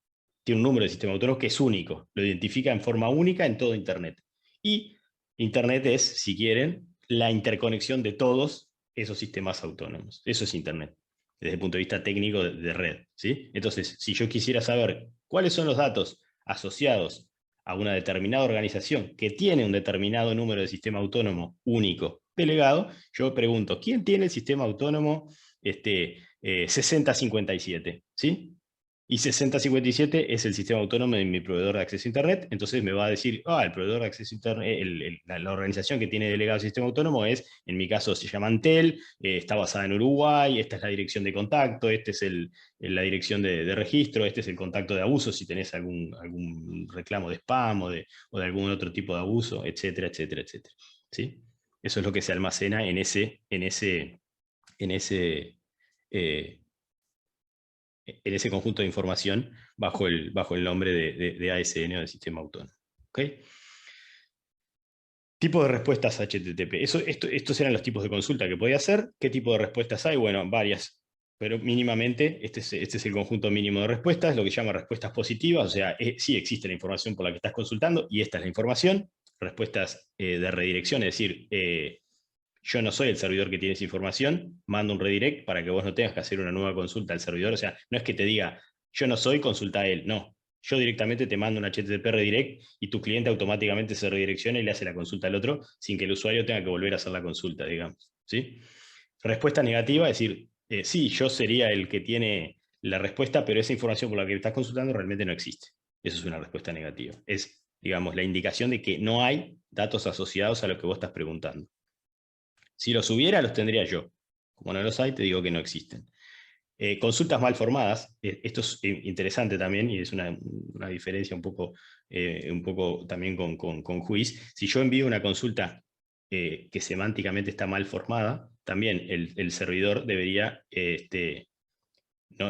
tiene un número de sistema autónomo que es único, lo identifica en forma única en todo Internet. Y Internet es, si quieren, la interconexión de todos esos sistemas autónomos. Eso es Internet, desde el punto de vista técnico de red, ¿sí? Entonces, si yo quisiera saber cuáles son los datos asociados a una determinada organización que tiene un determinado número de sistema autónomo único delegado, yo pregunto, ¿quién tiene el sistema autónomo 6057? ¿Sí? Y 6057 es el sistema autónomo de mi proveedor de acceso a Internet, entonces me va a decir, el proveedor de acceso a Internet, la organización que tiene delegado el sistema autónomo es, en mi caso se llama Antel, está basada en Uruguay, esta es la dirección de contacto, esta es la dirección de registro, este es el contacto de abuso, si tenés algún reclamo de spam o de algún otro tipo de abuso, etcétera, etcétera, etcétera. ¿Sí? Eso es lo que se almacena en ese conjunto de información bajo el nombre de ASN o de sistema autónomo. ¿Okay? Tipo de respuestas HTTP. Estos eran los tipos de consulta que podía hacer. ¿Qué tipo de respuestas hay? Bueno, varias, pero mínimamente este es el conjunto mínimo de respuestas, lo que llama respuestas positivas, o sea, sí existe la información por la que estás consultando y esta es la información. Respuestas de redirección, es decir, yo no soy el servidor que tiene esa información, mando un redirect para que vos no tengas que hacer una nueva consulta al servidor, o sea, no es que te diga, yo no soy, consulta a él, no. Yo directamente te mando un HTTP redirect y tu cliente automáticamente se redirecciona y le hace la consulta al otro sin que el usuario tenga que volver a hacer la consulta, digamos, ¿sí? Respuesta negativa, es decir, sí, yo sería el que tiene la respuesta, pero esa información por la que estás consultando realmente no existe. Eso es una respuesta negativa. Es, digamos, la indicación de que no hay datos asociados a lo que vos estás preguntando. Si los hubiera, los tendría yo. Como no los hay, te digo que no existen. Consultas mal formadas, esto es interesante también, y es una diferencia un poco también con Juiz. Si yo envío una consulta que semánticamente está mal formada, también el servidor debería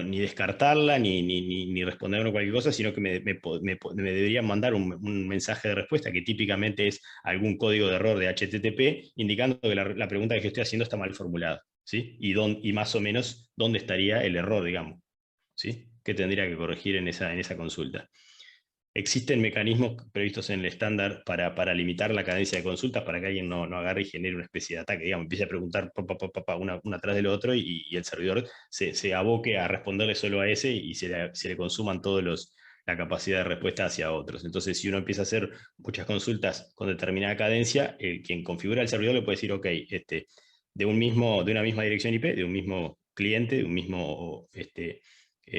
ni descartarla, ni responderme cualquier cosa, sino que me deberían mandar un mensaje de respuesta que típicamente es algún código de error de HTTP, indicando que la pregunta que yo estoy haciendo está mal formulada, ¿sí? Y más o menos dónde estaría el error, digamos, ¿sí? Que tendría que corregir en esa consulta. Existen mecanismos previstos en el estándar para limitar la cadencia de consultas, para que alguien no agarre y genere una especie de ataque, digamos, empiece a preguntar una atrás del otro y el servidor se aboque a responderle solo a ese y se le consuman todos la capacidad de respuesta hacia otros. Entonces, si uno empieza a hacer muchas consultas con determinada cadencia, quien configura el servidor le puede decir, ok, de una misma dirección IP, de un mismo cliente, de un mismo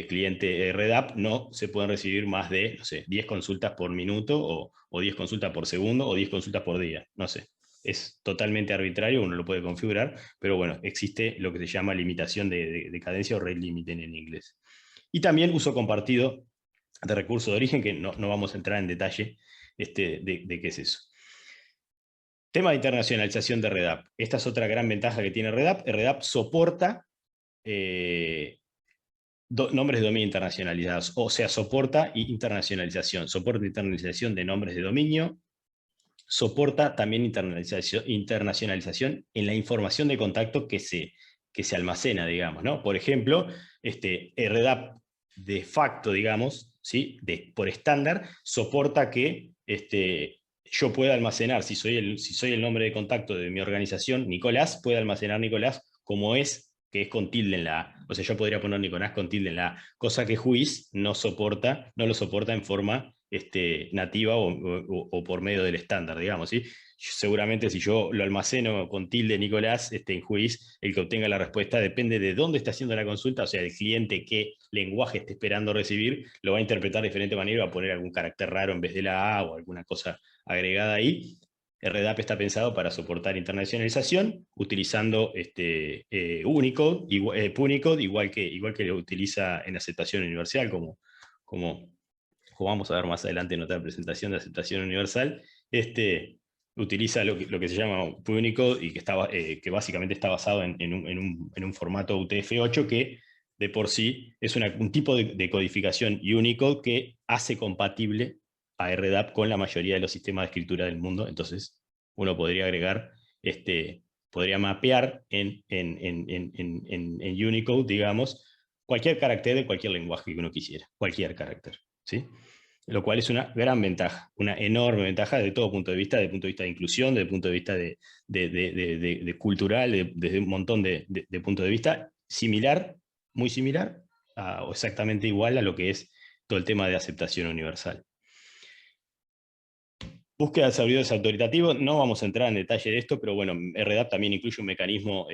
cliente Red App, no se pueden recibir más de, no sé, 10 consultas por minuto o 10 consultas por segundo o 10 consultas por día, no sé. Es totalmente arbitrario, uno lo puede configurar, pero bueno, existe lo que se llama limitación de cadencia o rate limit en inglés. Y también uso compartido de recurso de origen, que no vamos a entrar en detalle de qué es eso. Tema de internacionalización de Red App. Esta es otra gran ventaja que tiene Red App. Red App soporta nombres de dominio internacionalizados, o sea, soporta internacionalización de nombres de dominio, soporta también internacionalización en la información de contacto que se almacena, digamos, ¿no? Por ejemplo, Red App de facto, digamos, ¿sí? Por estándar, soporta que yo pueda almacenar, si soy el nombre de contacto de mi organización, Nicolás, puede almacenar Nicolás como que es con tilde en la A. O sea, yo podría poner Nicolás con tilde en la A, cosa que Juiz no lo soporta en forma nativa o por medio del estándar, digamos, ¿sí? Seguramente si yo lo almaceno con tilde Nicolás en Juiz, el que obtenga la respuesta depende de dónde está haciendo la consulta, o sea, el cliente qué lenguaje esté esperando recibir, lo va a interpretar de diferente manera, va a poner algún carácter raro en vez de la A o alguna cosa agregada ahí. RDAP está pensado para soportar internacionalización utilizando Unicode, Punicode, igual que lo utiliza en aceptación universal, como vamos a ver más adelante en otra presentación de aceptación universal. Utiliza lo que se llama Punicode y que básicamente está basado en un formato UTF-8 que de por sí es un tipo de codificación Unicode que hace compatible a RDAP con la mayoría de los sistemas de escritura del mundo. Entonces uno podría agregar, podría mapear en Unicode, digamos, cualquier carácter de cualquier lenguaje que uno quisiera, cualquier carácter, ¿sí? Lo cual es una gran ventaja, una enorme ventaja desde todo punto de vista, desde el punto de vista de inclusión, desde el punto de vista de cultural, desde un montón de puntos de vista, similar, muy similar, o exactamente igual a lo que es todo el tema de aceptación universal. Búsqueda de servidores autoritativos, no vamos a entrar en detalle de esto, pero bueno, RDAP también incluye un mecanismo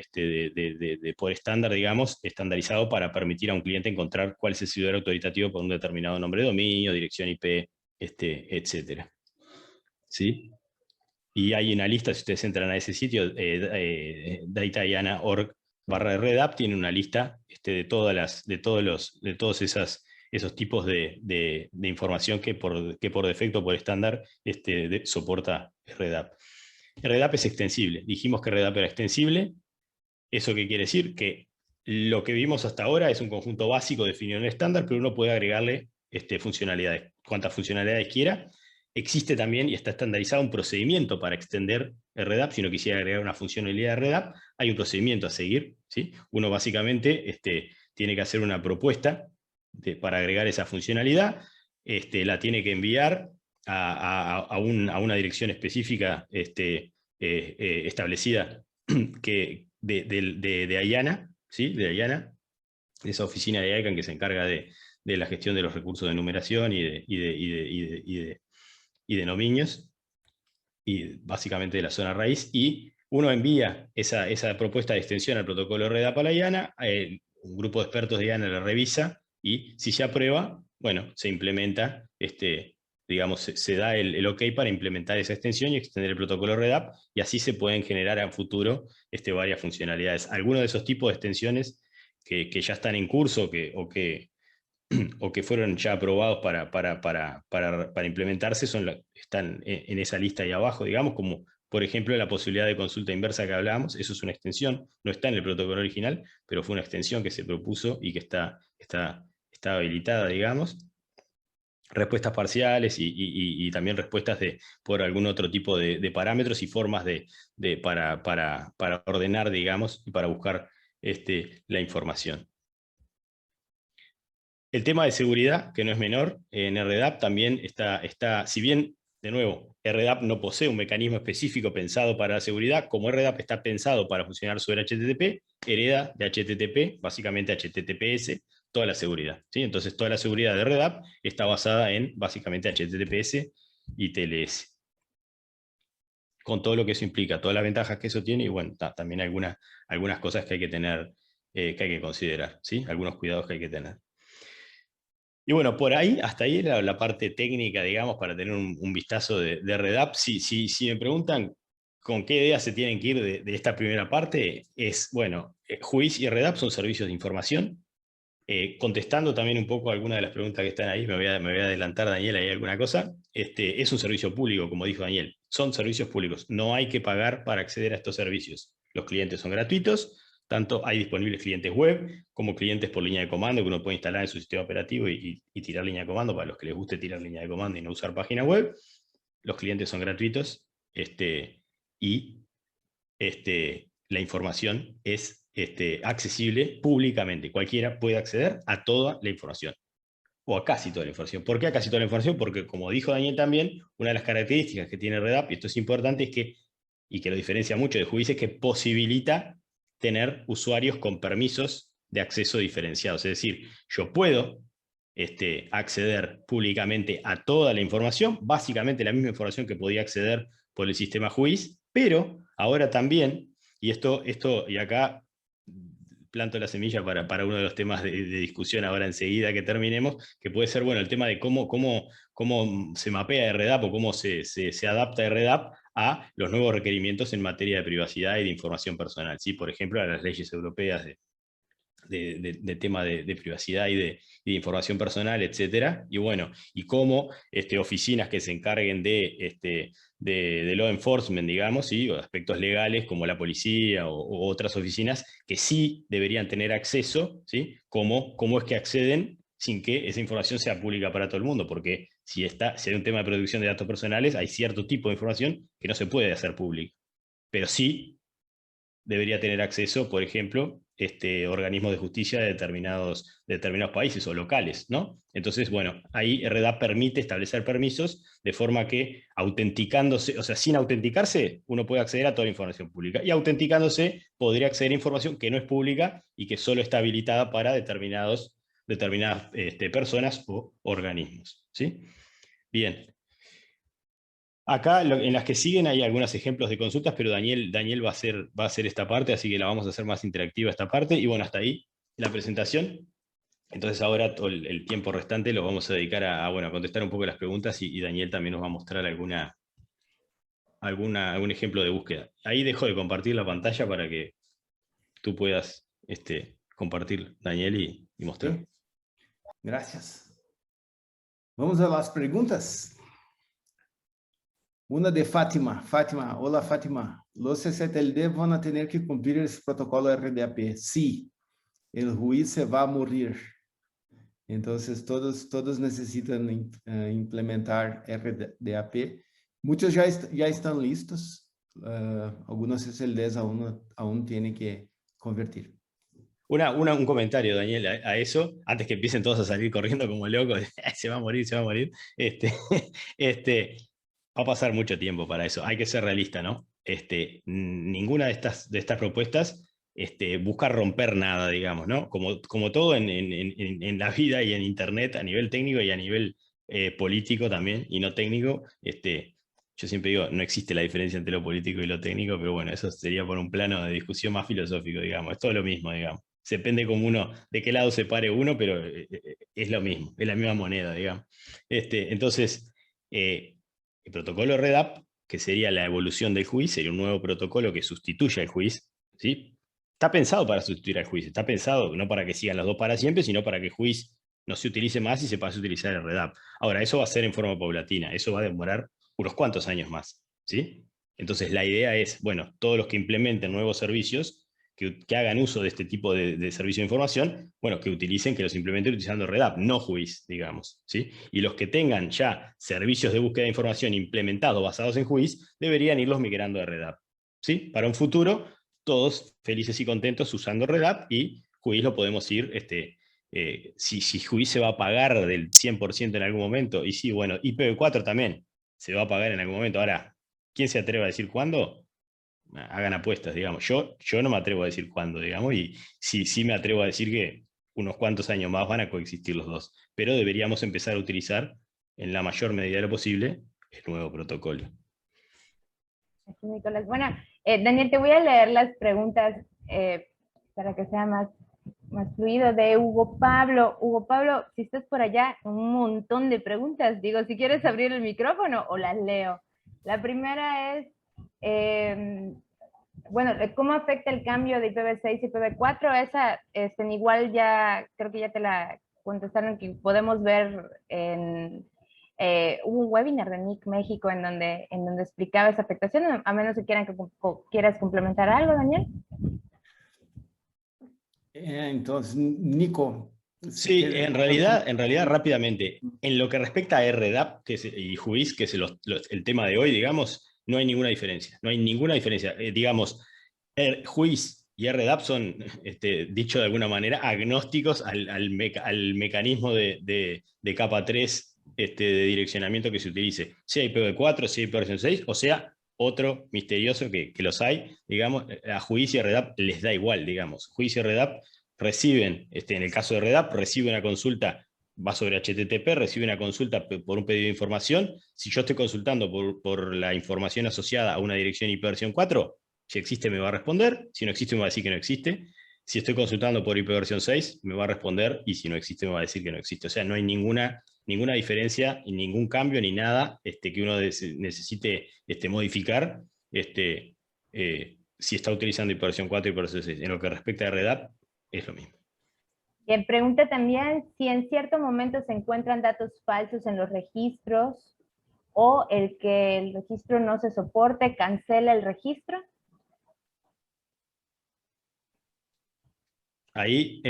por estándar, digamos, estandarizado para permitir a un cliente encontrar cuál es el servidor autoritativo por un determinado nombre de dominio, dirección IP, etc. ¿Sí? Y hay una lista, si ustedes entran a ese sitio, dataiana.org/RDAP, tiene una lista de todos esos tipos de información que por defecto, por estándar, soporta RDAP. RDAP es extensible. Dijimos que RDAP era extensible. ¿Eso qué quiere decir? Que lo que vimos hasta ahora es un conjunto básico definido en el estándar, pero uno puede agregarle funcionalidades, cuantas funcionalidades quiera. Existe también, y está estandarizado, un procedimiento para extender RDAP. Si uno quisiera agregar una funcionalidad de RDAP, hay un procedimiento a seguir, ¿sí? Uno básicamente tiene que hacer una propuesta para agregar esa funcionalidad, la tiene que enviar a una dirección específica establecida de IANA, ¿sí? De IANA, esa oficina de ICANN que se encarga de la gestión de los recursos de numeración y de dominios, y básicamente de la zona raíz, y uno envía esa propuesta de extensión al protocolo RDAP a la IANA, un grupo de expertos de IANA la revisa, y si se aprueba, bueno, se implementa, digamos, se da el OK para implementar esa extensión y extender el protocolo RDAP, y así se pueden generar a futuro varias funcionalidades. Algunos de esos tipos de extensiones que ya están en curso o que fueron ya aprobados para implementarse están en esa lista ahí abajo, digamos, como por ejemplo la posibilidad de consulta inversa que hablábamos. Eso es una extensión, no está en el protocolo original, pero fue una extensión que se propuso y que está habilitada, digamos. Respuestas parciales y también respuestas por algún otro tipo de parámetros y formas para ordenar, digamos, y para buscar la información. El tema de seguridad, que no es menor, en RDAP también está, si bien, de nuevo, RDAP no posee un mecanismo específico pensado para la seguridad, como RDAP está pensado para funcionar sobre HTTP, hereda de HTTP, básicamente HTTPS, toda la seguridad, ¿sí? Entonces toda la seguridad de RDAP está basada en, básicamente, HTTPS y TLS. Con todo lo que eso implica, todas las ventajas que eso tiene, y bueno, también algunas cosas que hay que tener, que hay que considerar, ¿sí? Algunos cuidados que hay que tener. Y bueno, hasta ahí era la parte técnica, digamos, para tener un vistazo de RDAP. Si me preguntan con qué ideas se tienen que ir de esta primera parte, bueno, Juiz y RDAP son servicios de información. Contestando también un poco algunas de las preguntas que están ahí, me voy a adelantar, Daniel, ahí alguna cosa. Es un servicio público, como dijo Daniel. Son servicios públicos. No hay que pagar para acceder a estos servicios. Los clientes son gratuitos. Tanto hay disponibles clientes web como clientes por línea de comando que uno puede instalar en su sistema operativo y tirar línea de comando para los que les guste tirar línea de comando y no usar página web. Los clientes son gratuitos y la información es accesible públicamente. Cualquiera puede acceder a toda la información, o a casi toda la información. ¿Por qué a casi toda la información? Porque, como dijo Daniel también, una de las características que tiene RDAP, y esto es importante, y que lo diferencia mucho de Juiz, es que posibilita tener usuarios con permisos de acceso diferenciados. Es decir, yo puedo acceder públicamente a toda la información, básicamente la misma información que podía acceder por el sistema JUIS, pero ahora también, y acá planto la semilla para uno de los temas de discusión ahora enseguida que terminemos, que puede ser, bueno, el tema de cómo se mapea RDAP o cómo se adapta RDAP a los nuevos requerimientos en materia de privacidad y de información personal, ¿sí? Por ejemplo, a las leyes europeas de tema de privacidad y de información personal, etcétera, y bueno, y cómo oficinas que se encarguen de law enforcement, digamos, ¿sí? O aspectos legales como la policía o otras oficinas que sí deberían tener acceso, ¿sí? Cómo es que acceden sin que esa información sea pública para todo el mundo, porque si hay un tema de protección de datos personales, hay cierto tipo de información que no se puede hacer pública, pero sí debería tener acceso, por ejemplo, organismos de justicia de determinados países o locales, ¿no? Entonces, bueno, ahí RDAP permite establecer permisos de forma que autenticándose, o sea, sin autenticarse, uno puede acceder a toda la información pública, y autenticándose podría acceder a información que no es pública y que solo está habilitada para determinadas personas o organismos, ¿sí? Bien. Acá en las que siguen hay algunos ejemplos de consultas, pero Daniel va a hacer esta parte, así que la vamos a hacer más interactiva esta parte. Y bueno, hasta ahí la presentación. Entonces ahora todo el tiempo restante lo vamos a dedicar a contestar un poco las preguntas y Daniel también nos va a mostrar algún ejemplo de búsqueda. Ahí dejo de compartir la pantalla para que tú puedas compartir, Daniel, y mostrar. Sí. Gracias. Vamos a las preguntas. Una de Fátima. Fátima, hola Fátima. Los CCTLD van a tener que cumplir ese protocolo RDAP. Sí, el juiz se va a morir. Entonces, todos necesitan implementar RDAP. Muchos ya están listos. Algunos CCTLDs aún tienen que convertir. Un comentario, Daniel, a eso, antes que empiecen todos a salir corriendo como locos, se va a morir, se va a morir. Va a pasar mucho tiempo para eso. Hay que ser realista, ¿no? Ninguna de estas propuestas busca romper nada, digamos, ¿no? Como todo en la vida y en Internet, a nivel técnico y a nivel político también, y no técnico, yo siempre digo, no existe la diferencia entre lo político y lo técnico, pero bueno, eso sería por un plano de discusión más filosófico, digamos. Es todo lo mismo, digamos. Depende de qué lado se pare uno, pero es lo mismo, es la misma moneda, digamos. Entonces, el protocolo RDAP, que sería la evolución del juiz, sería un nuevo protocolo que sustituya al juiz, ¿sí? Está pensado para sustituir al juiz, está pensado no para que sigan los dos para siempre, sino para que el juiz no se utilice más y se pase a utilizar el RDAP. Ahora, eso va a ser en forma paulatina, eso va a demorar unos cuantos años más, ¿sí? Entonces, la idea es, bueno, todos los que implementen nuevos servicios, que hagan uso de este tipo de servicio de información, bueno, que los implementen utilizando RDAP, no JUIS, digamos, ¿sí? Y los que tengan ya servicios de búsqueda de información implementados basados en JUIS, deberían irlos migrando a RDAP, ¿sí? Para un futuro, todos felices y contentos usando RDAP, y JUIS lo podemos ir, si JUIS se va a pagar del 100% en algún momento, y sí, bueno, IPv4 también se va a pagar en algún momento. Ahora, ¿quién se atreve a decir cuándo? Hagan apuestas, digamos. Yo no me atrevo a decir cuándo, digamos, y sí me atrevo a decir que unos cuantos años más van a coexistir los dos, pero deberíamos empezar a utilizar en la mayor medida de lo posible el nuevo protocolo. Así, Nicolás. Bueno, Daniel, te voy a leer las preguntas para que sea más fluido, de Hugo Pablo. Hugo Pablo, si estás por allá, un montón de preguntas. Digo, si quieres abrir el micrófono o las leo. La primera es, bueno, ¿cómo afecta el cambio de IPv6 y IPv4? Esa, igual ya, creo que ya te la contestaron, que podemos ver en... hubo un webinar de NIC México en donde explicaba esa afectación, a menos que quieras complementar algo, Daniel. Entonces, Nico. Sí, en realidad, rápidamente, en lo que respecta a RDAP y JUIS, que es el tema de hoy, digamos, no hay ninguna diferencia. No hay ninguna diferencia. Digamos, JUIS y RDAP son, dicho de alguna manera, agnósticos al mecanismo de capa 3 de direccionamiento que se utilice, sea IPv4, sea IPv6, o sea, otro misterioso que los hay, digamos, a JUIS y RDAP les da igual, digamos. JUIS y RDAP reciben, en el caso de RDAP, recibe una consulta va sobre HTTP, recibe una consulta por un pedido de información. Si yo estoy consultando por la información asociada a una dirección IP versión 4, si existe me va a responder, si no existe me va a decir que no existe. Si estoy consultando por IP versión 6, me va a responder, y si no existe me va a decir que no existe. O sea, no hay ninguna diferencia y ningún cambio ni nada que uno necesite modificar si está utilizando IP versión 4 y IP versión 6. En lo que respecta a Red App, es lo mismo. Bien, pregunta también si en cierto momento se encuentran datos falsos en los registros o el que el registro no se soporte, cancela el registro. Ahí,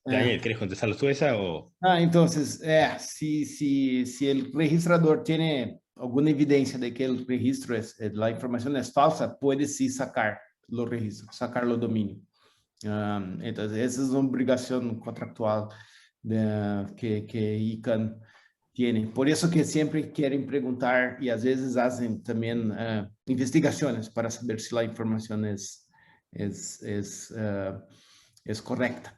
Daniel, ¿querés contestarlo tú esa o...? Entonces, si el registrador tiene alguna evidencia de que el registro la información es falsa, puede sí sacar los registros, sacar los dominios. Entonces, esa es una obligación contractual que ICANN tiene. Por eso que siempre quieren preguntar y a veces hacen también investigaciones para saber si la información es correcta.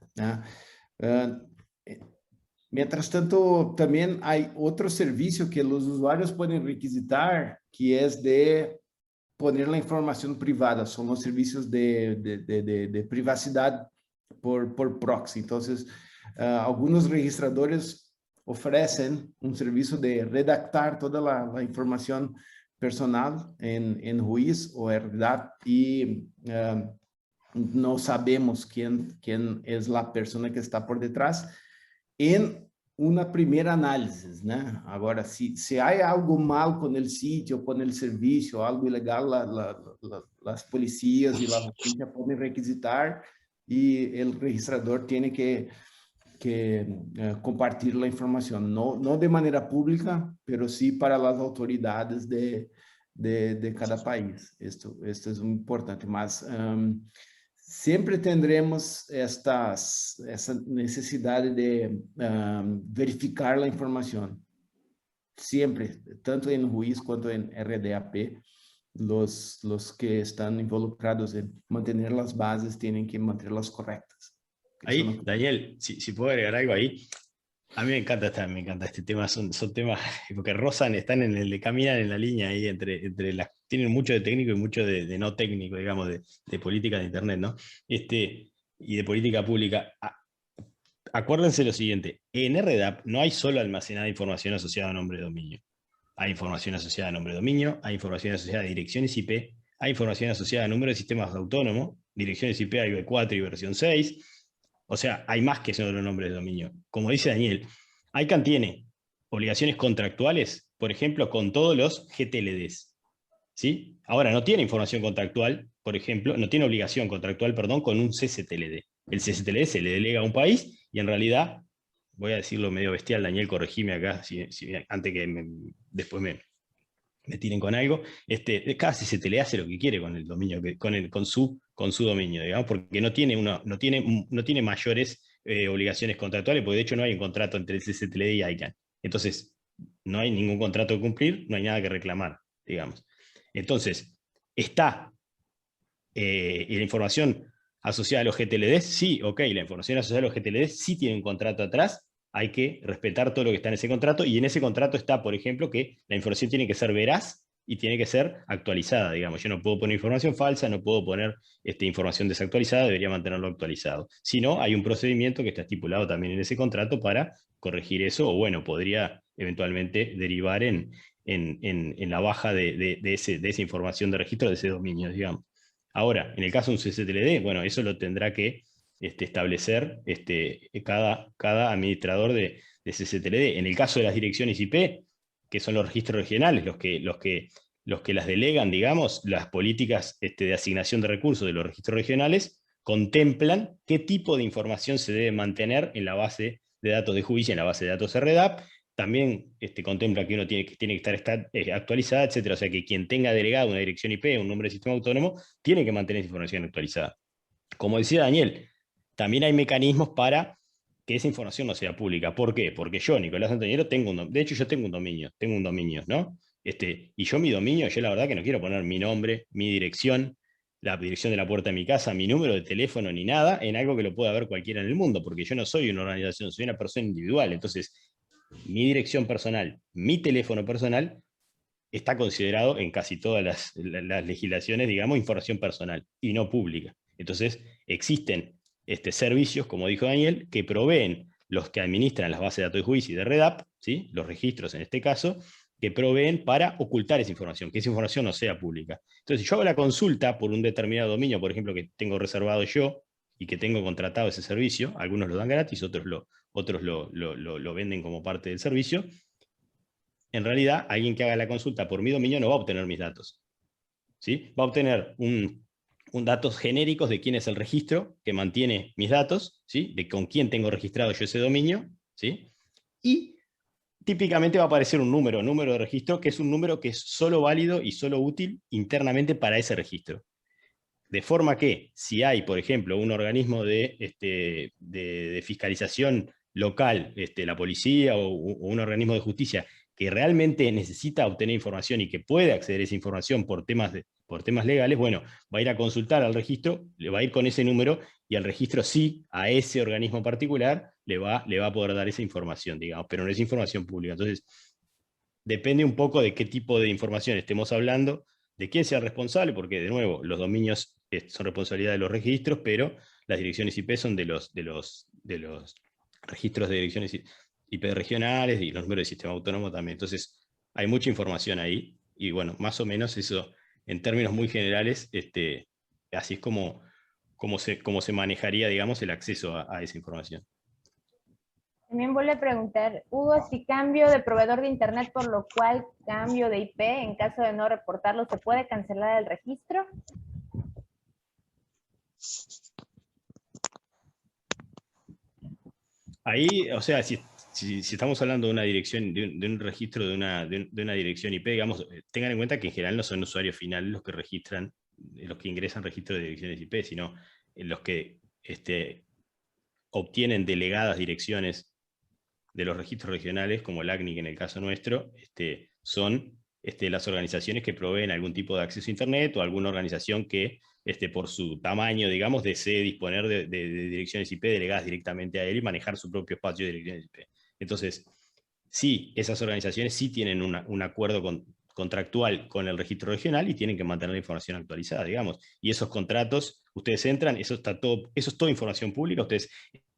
Mientras tanto, también hay otro servicio que los usuarios pueden requisitar, que es de poner la información privada. Son los servicios de privacidad por proxy. Entonces, algunos registradores ofrecen un servicio de redactar toda la información personal en RUIS o RDAP y no sabemos quién es la persona que está por detrás en una primera análisis, ¿no? Ahora, si hay algo mal con el sitio, con el servicio, algo ilegal, las policías y la justicia pueden requisitar y el registrador tiene que compartir la información, no de manera pública, pero sí para las autoridades de cada país. Esto es muy importante, mas siempre tendremos esa necesidad de verificar la información. Siempre, tanto en RUIS cuanto en RDAP, los que están involucrados en mantener las bases tienen que mantenerlas correctas. Ahí, Daniel, si puedo agregar algo ahí. A mí me encanta este tema, son temas, porque están caminan en la línea ahí tienen mucho de técnico y mucho de no técnico, digamos, de política de Internet, ¿no? Y de política pública. Acuérdense lo siguiente, en RDAP no hay solo almacenada información asociada a nombre de dominio. Hay información asociada a nombre de dominio, hay información asociada a direcciones IP, hay información asociada a número de sistemas autónomos, direcciones IP IB4 y versión 6. O sea, hay más que solo nombres de dominio. Como dice Daniel, ICANN tiene obligaciones contractuales, por ejemplo, con todos los GTLDs. ¿Sí? Ahora, no tiene información contractual, por ejemplo, no tiene obligación contractual, perdón, con un CCTLD. El CCTLD se le delega a un país y en realidad, voy a decirlo medio bestial, Daniel, corregime acá, antes que después me tiren con algo, cada CCTLD hace lo que quiere con el dominio, con su dominio, digamos, porque no tiene mayores obligaciones contractuales, porque de hecho no hay un contrato entre el CCTLD y ICANN. Entonces, no hay ningún contrato que cumplir, no hay nada que reclamar, digamos. Entonces, ¿está la información asociada a los GTLD? Sí, ok, la información asociada a los GTLD sí tiene un contrato atrás, hay que respetar todo lo que está en ese contrato, y en ese contrato está, por ejemplo, que la información tiene que ser veraz y tiene que ser actualizada, digamos. Yo no puedo poner información falsa, no puedo poner información desactualizada, debería mantenerlo actualizado. Si no, hay un procedimiento que está estipulado también en ese contrato para corregir eso, o bueno, podría eventualmente derivar en la baja de esa información de registro de ese dominio, digamos. Ahora, en el caso de un CCTLD, bueno, eso lo tendrá que establecer cada administrador de CCTLD. En el caso de las direcciones IP, que son los registros regionales, los que las delegan, digamos, las políticas de asignación de recursos de los registros regionales contemplan qué tipo de información se debe mantener en la base de datos de juicio, en la base de datos RDAP. También contempla que uno tiene que estar actualizada, etc. O sea que quien tenga delegado una dirección IP, un nombre de sistema autónomo, tiene que mantener esa información actualizada. Como decía Daniel, también hay mecanismos para que esa información no sea pública. ¿Por qué? Porque yo, Nicolás Antoñero, de hecho yo tengo un dominio, ¿no? Y yo mi dominio, yo la verdad que no quiero poner mi nombre, mi dirección, la dirección de la puerta de mi casa, mi número de teléfono ni nada, en algo que lo pueda ver cualquiera en el mundo, porque yo no soy una organización, soy una persona individual. Entonces, mi dirección personal, mi teléfono personal, está considerado en casi todas las legislaciones, digamos, información personal y no pública. Entonces, existen servicios, como dijo Daniel, que proveen los que administran las bases de datos de juicio y de REDAP, ¿sí? Los registros en este caso, que proveen para ocultar esa información, que esa información no sea pública. Entonces, si yo hago la consulta por un determinado dominio, por ejemplo, que tengo reservado yo y que tengo contratado ese servicio, algunos lo dan gratis, otros lo venden como parte del servicio, en realidad, alguien que haga la consulta por mi dominio no va a obtener mis datos, ¿sí? Va a obtener datos genéricos de quién es el registro que mantiene mis datos, ¿sí? De con quién tengo registrado yo ese dominio, ¿sí? Y típicamente va a aparecer un número de registro, que es un número que es solo válido y solo útil internamente para ese registro. De forma que, si hay, por ejemplo, un organismo de fiscalización local, la policía o un organismo de justicia, que realmente necesita obtener información y que puede acceder a esa información por temas legales, bueno, va a ir a consultar al registro, le va a ir con ese número, y al registro sí, a ese organismo particular, le va a poder dar esa información, digamos, pero no es información pública. Entonces, depende un poco de qué tipo de información estemos hablando, de quién sea el responsable, porque, de nuevo, los dominios son responsabilidad de los registros, pero las direcciones IP son de los registros de direcciones IP regionales y los números de sistema autónomo también. Entonces, hay mucha información ahí, y bueno, más o menos eso, en términos muy generales, así es como se manejaría, digamos, el acceso a esa información. También vuelve a preguntar, Hugo, si cambio de proveedor de internet, por lo cual cambio de IP, en caso de no reportarlo, ¿se puede cancelar el registro? Ahí, o sea, si estamos hablando de una dirección, de un registro de una dirección IP, digamos, tengan en cuenta que en general no son usuarios finales los que registran, los que ingresan registro de direcciones IP, sino los que obtienen delegadas direcciones de los registros regionales, como el ACNIC en el caso nuestro, son las organizaciones que proveen algún tipo de acceso a Internet, o alguna organización que, por su tamaño, digamos, desee disponer de direcciones IP delegadas directamente a él y manejar su propio espacio de direcciones IP. Entonces, sí, esas organizaciones sí tienen un acuerdo contractual con el registro regional y tienen que mantener la información actualizada, digamos. Y esos contratos, ustedes entran, eso es toda información pública, ustedes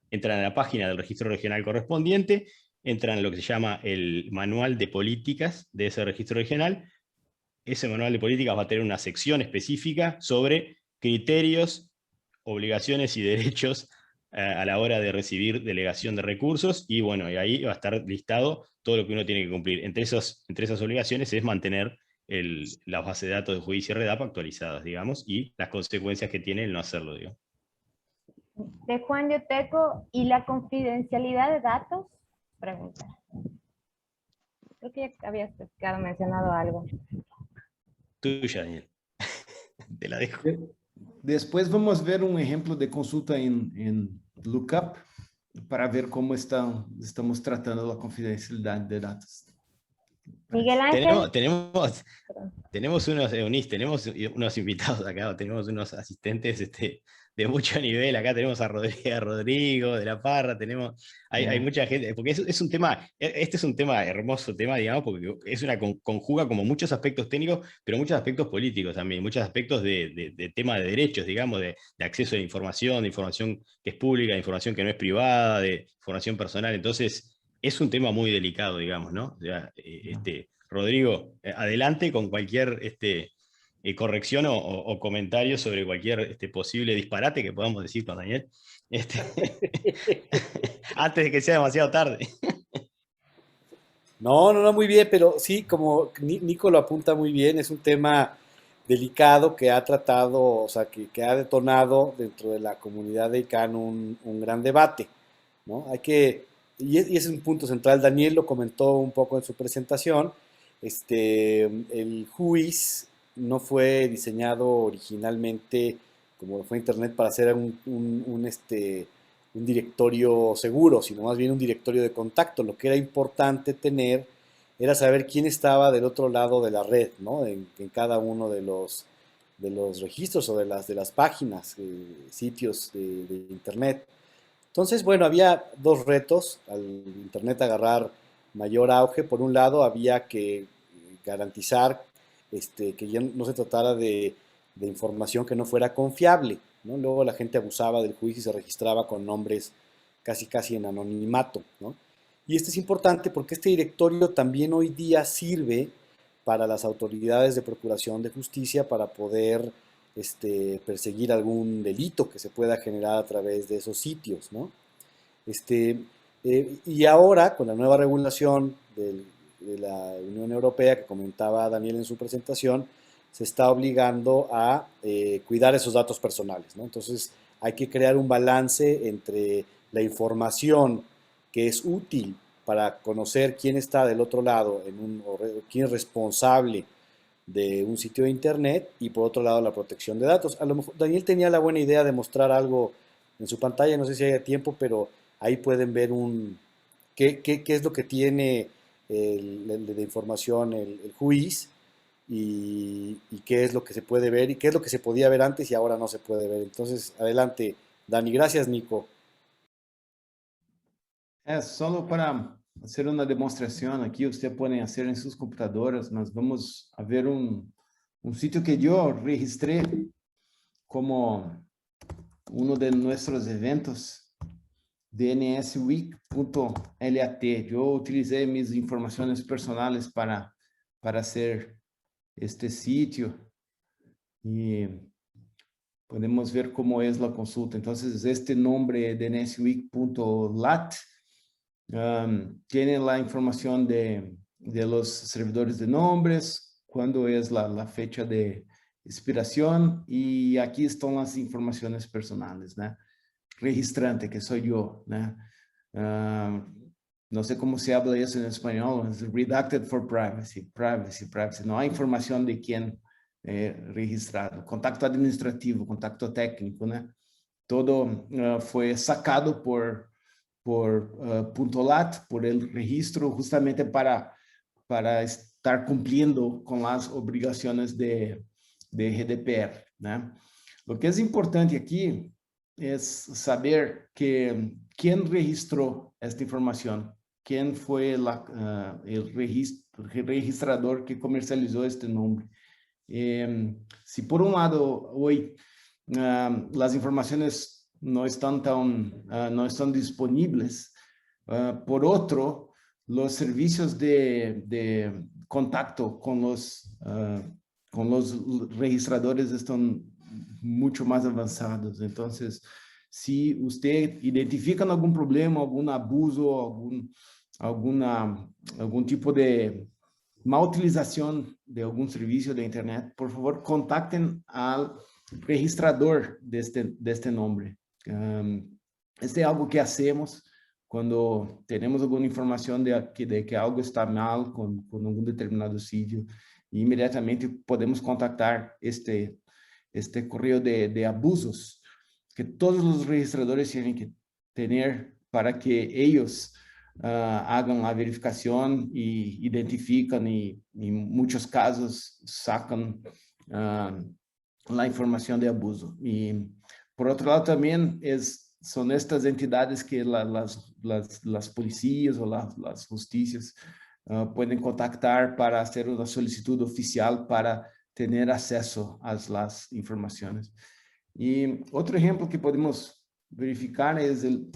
entran a la página del registro regional correspondiente, entran a lo que se llama el manual de políticas de ese registro regional. Ese manual de políticas va a tener una sección específica sobre criterios, obligaciones y derechos a la hora de recibir delegación de recursos, y bueno, y ahí va a estar listado todo lo que uno tiene que cumplir. Entre esas obligaciones es mantener la base de datos de juicio y REDAP actualizadas, digamos, y las consecuencias que tiene el no hacerlo, digamos. De Juan Yoteco, ¿y la confidencialidad de datos? Pregunta. Creo que ya habías mencionado algo. Tuya, Daniel. Te la dejo. Después vamos a ver un ejemplo de consulta en Lookup para ver cómo estamos tratando la confidencialidad de datos. Miguel Ángel. Tenemos unos invitados acá, tenemos unos asistentes de mucho nivel. Acá tenemos a Rodrigo de la Parra, hay mucha gente, porque es un tema, este es un tema, hermoso tema, digamos, porque conjuga como muchos aspectos técnicos, pero muchos aspectos políticos también, muchos aspectos de tema de derechos, digamos, de acceso a información, de información que es pública, de información que no es privada, de información personal. Entonces, es un tema muy delicado, digamos, ¿no? O sea, Rodrigo, adelante con cualquier corrección o comentario sobre cualquier posible disparate que podamos decir con Daniel, antes de que sea demasiado tarde. No, muy bien, pero sí, como Nico lo apunta muy bien, es un tema delicado que ha tratado, o sea, que ha detonado dentro de la comunidad de ICANN un gran debate, ¿no? Y es un punto central, Daniel lo comentó un poco en su presentación, el JUIS no fue diseñado originalmente como fue Internet para ser un directorio seguro, sino más bien un directorio de contacto. Lo que era importante tener era saber quién estaba del otro lado de la red, ¿no? En cada uno de los los registros o de las páginas, sitios de Internet. Entonces, bueno, había dos retos al Internet agarrar mayor auge. Por un lado, había que garantizar que ya no se tratara de información que no fuera confiable, ¿no? Luego la gente abusaba del juicio y se registraba con nombres casi en anonimato, ¿no? Y esto es importante porque este directorio también hoy día sirve para las autoridades de procuración de justicia para poder perseguir algún delito que se pueda generar a través de esos sitios, ¿no? Y ahora, con la nueva regulación de la Unión Europea que comentaba Daniel en su presentación, se está obligando a cuidar esos datos personales, ¿no? Entonces, hay que crear un balance entre la información que es útil para conocer quién está del otro lado, quién es responsable de un sitio de Internet, y por otro lado la protección de datos. A lo mejor Daniel tenía la buena idea de mostrar algo en su pantalla, no sé si haya tiempo, pero ahí pueden ver qué es lo que tiene de información el juiz y qué es lo que se puede ver y qué es lo que se podía ver antes y ahora no se puede ver. Entonces, adelante, Dani. Gracias, Nico. Solo para hacer una demostración aquí, usted puede hacer en sus computadoras. Nós vamos a ver un sitio que yo registré como uno de nuestros eventos, dnsweek.lat. Yo utilicé mis informaciones personales para hacer este sitio y podemos ver cómo es la consulta. Entonces, este nombre dnsweek.lat tiene la información de los servidores de nombres, cuándo es la fecha de expiración, y aquí están las informaciones personales, ¿no? Registrante, que soy yo, ¿no? No sé cómo se habla eso en español, es redacted for privacy. No hay información de quién registrado. Contacto administrativo, contacto técnico, ¿no? Todo fue sacado por .lat, por el registro, justamente para estar cumpliendo con las obligaciones de GDPR, ¿no? Lo que es importante aquí es saber quién registró esta información, quién fue el registrador que comercializó este nombre. Si por un lado hoy las informaciones no están disponibles, por otro, los servicios de contacto con los registradores están mucho más avanzados. Entonces, si usted identifica algún problema, algún abuso, algún tipo de mal utilización de algún servicio de Internet, por favor, contacten al registrador de este nombre. Este es algo que hacemos cuando tenemos alguna información de que algo está mal con algún determinado sitio, y inmediatamente podemos contactar este correo de abusos que todos los registradores tienen que tener para que ellos hagan la verificación y identifican y en muchos casos sacan la información de abuso. Y por otro lado también son estas entidades que las policías o las justicias pueden contactar para hacer una solicitud oficial para tener acceso a las informaciones. Y otro ejemplo que podemos verificar es el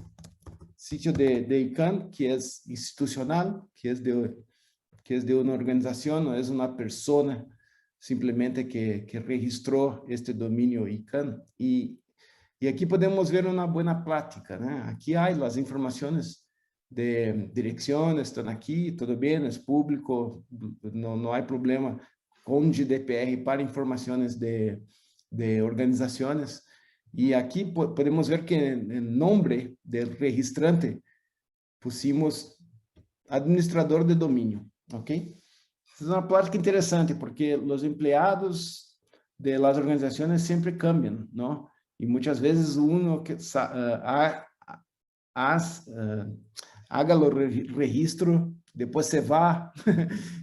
sitio de ICANN, que es institucional, que es de una organización, no es una persona simplemente que registró este dominio ICANN. Y aquí podemos ver una buena práctica, ¿no? Aquí hay las informaciones de dirección, están aquí, todo bien, es público, no hay problema con GDPR para informaciones de organizaciones. Y aquí podemos ver que en el nombre del registrante pusimos administrador de dominio, ¿ok? Es una práctica interesante porque los empleados de las organizaciones siempre cambian, ¿no? Y muchas veces uno haga el registro después se va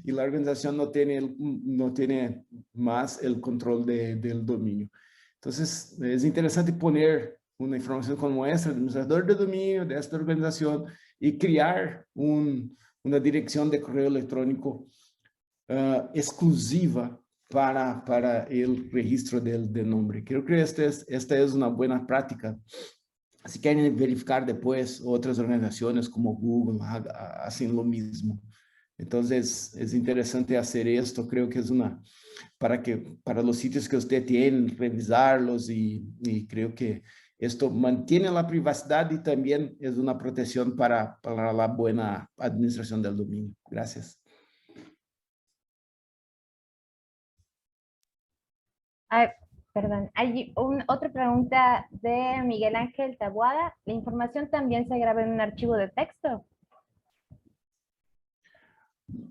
y la organización no tiene más el control del dominio. Entonces, es interesante poner una información como esta, administrador de dominio de esta organización, y crear una dirección de correo electrónico exclusiva para el registro del nombre. Creo que esta es una buena práctica. Si quieren verificar después, otras organizaciones como Google hacen lo mismo. Entonces, es interesante hacer esto. Creo que es para los sitios que usted tiene, revisarlos, y creo que esto mantiene la privacidad y también es una protección para la buena administración del dominio. Gracias. Perdón, hay otra pregunta de Miguel Ángel Taboada. ¿La información también se graba en un archivo de texto?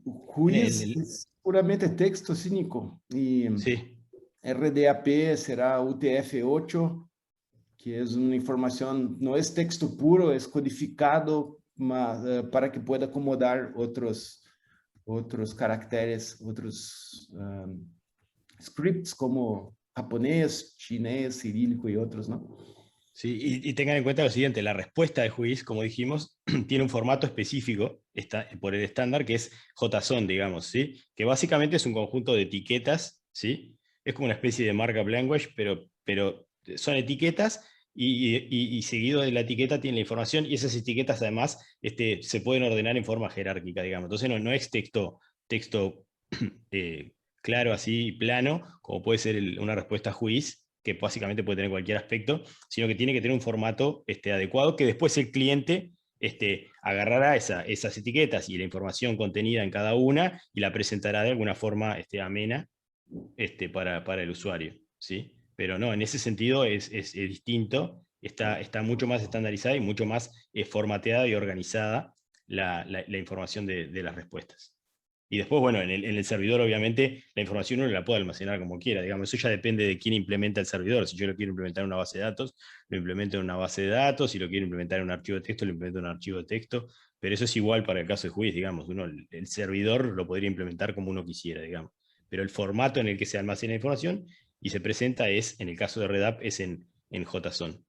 Juiz es puramente texto, sí, Nico. Y sí. RDAP será UTF-8, que es una información, no es texto puro, es codificado para que pueda acomodar otros caracteres, otros scripts como japonés, chinés, cirílico y otros, ¿no? Sí, y tengan en cuenta lo siguiente, la respuesta de juiz, como dijimos, tiene un formato específico por el estándar, que es JSON, digamos, ¿sí? Que básicamente es un conjunto de etiquetas, ¿sí? Es como una especie de markup language, pero son etiquetas, y seguido de la etiqueta tiene la información, y esas etiquetas además se pueden ordenar en forma jerárquica, digamos. Entonces no es texto claro, así, plano, como puede ser una respuesta juiz, que básicamente puede tener cualquier aspecto, sino que tiene que tener un formato adecuado, que después el cliente agarrará esas etiquetas y la información contenida en cada una y la presentará de alguna forma amena para el usuario, ¿sí? Pero no, en ese sentido es distinto, está mucho más estandarizada y mucho más formateada y organizada la información de las respuestas. Y después, bueno, en el servidor, obviamente, la información uno la puede almacenar como quiera, digamos, eso ya depende de quién implementa el servidor. Si yo lo quiero implementar en una base de datos, lo implemento en una base de datos; si lo quiero implementar en un archivo de texto, lo implemento en un archivo de texto, pero eso es igual para el caso de juiz, digamos, el servidor lo podría implementar como uno quisiera, digamos, pero el formato en el que se almacena información y se presenta es, en el caso de REDAP, es en JSON.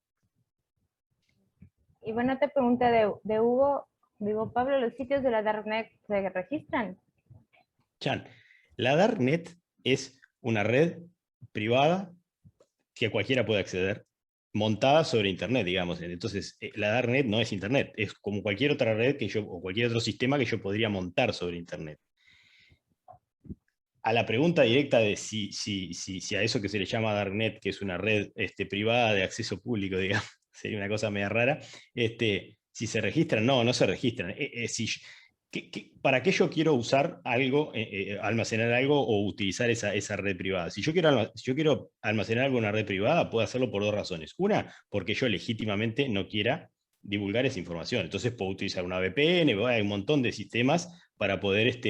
Y bueno, otra pregunta de Hugo. Digo, Pablo, ¿los sitios de la Darknet se registran? Chan, la Darknet es una red privada que cualquiera puede acceder, montada sobre Internet, digamos. Entonces, la Darknet no es Internet, es como cualquier otra red o cualquier otro sistema que yo podría montar sobre Internet. A la pregunta directa de si a eso que se le llama Darknet, que es una red privada de acceso público, digamos, sería una cosa media rara, si se registran, no se registran. ¿Para qué yo quiero usar algo, almacenar algo o utilizar esa red privada? Si yo quiero almacenar algo en una red privada, puedo hacerlo por dos razones. Una, porque yo legítimamente no quiera divulgar esa información. Entonces puedo utilizar una VPN, hay un montón de sistemas para poder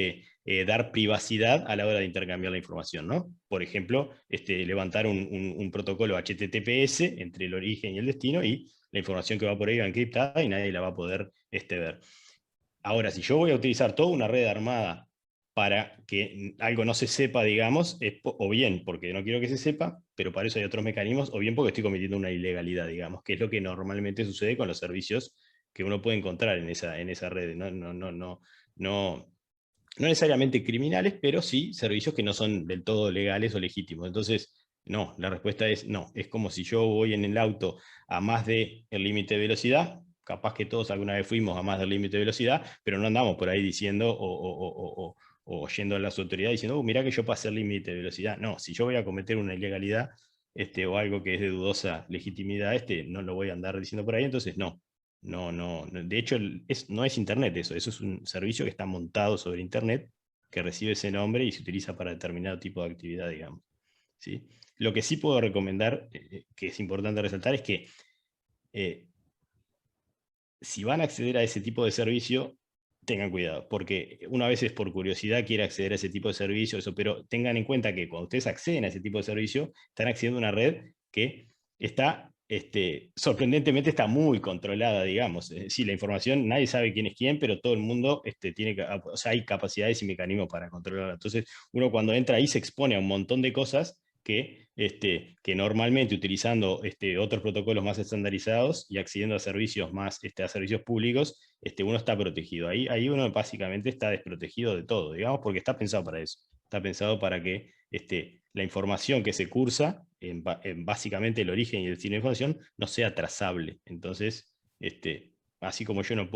dar privacidad a la hora de intercambiar la información, ¿no? Por ejemplo, levantar un protocolo HTTPS entre el origen y el destino, y la información que va por ahí va encriptada y nadie la va a poder ver. Ahora, si yo voy a utilizar toda una red armada para que algo no se sepa, digamos, o bien porque no quiero que se sepa, pero para eso hay otros mecanismos, o bien porque estoy cometiendo una ilegalidad, digamos, que es lo que normalmente sucede con los servicios que uno puede encontrar en esa red. No necesariamente criminales, pero sí servicios que no son del todo legales o legítimos. Entonces, no, la respuesta es no. Es como si yo voy en el auto a más del límite de velocidad. Capaz que todos alguna vez fuimos a más del límite de velocidad, pero no andamos por ahí diciendo o yendo a las autoridades diciendo, mirá que yo pasé el límite de velocidad. No, si yo voy a cometer una ilegalidad o algo que es de dudosa legitimidad, no lo voy a andar diciendo por ahí, entonces no. De hecho, no es Internet eso es un servicio que está montado sobre Internet, que recibe ese nombre y se utiliza para determinado tipo de actividad, digamos, ¿sí? Lo que sí puedo recomendar, que es importante resaltar, es que si van a acceder a ese tipo de servicio, tengan cuidado, porque una vez por curiosidad quiere acceder a ese tipo de servicio, pero tengan en cuenta que cuando ustedes acceden a ese tipo de servicio, están accediendo a una red que está sorprendentemente está muy controlada, digamos. Sí, la información, nadie sabe quién es quién, pero todo el mundo o sea, hay capacidades y mecanismos para controlarla. Entonces, uno cuando entra ahí se expone a un montón de cosas que normalmente utilizando otros protocolos más estandarizados y accediendo a servicios a servicios públicos, uno está protegido. Ahí uno básicamente está desprotegido de todo, digamos, porque está pensado para eso. Está pensado para que la información que se cursa, en básicamente el origen y el destino de la información, no sea trazable. Entonces, así como yo no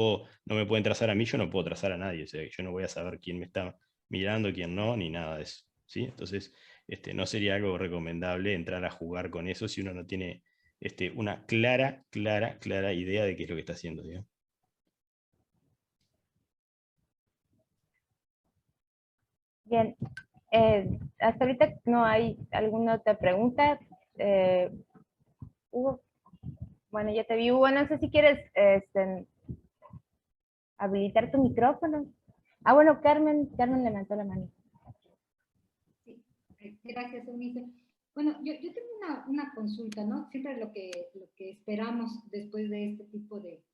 me pueden trazar a mí, yo no puedo trazar a nadie. O sea, yo no voy a saber quién me está mirando, quién no, ni nada de eso. ¿Sí? Entonces, no sería algo recomendable entrar a jugar con eso si uno no tiene una clara idea de qué es lo que está haciendo, ¿sí? Bien, hasta ahorita no hay alguna otra pregunta. Hugo, bueno, ya te vi, Hugo, no sé si quieres habilitar tu micrófono. Ah, bueno, Carmen levantó la mano. Sí, gracias, Eunice. Bueno, yo tengo una consulta, ¿no? Siempre lo que esperamos después de este tipo de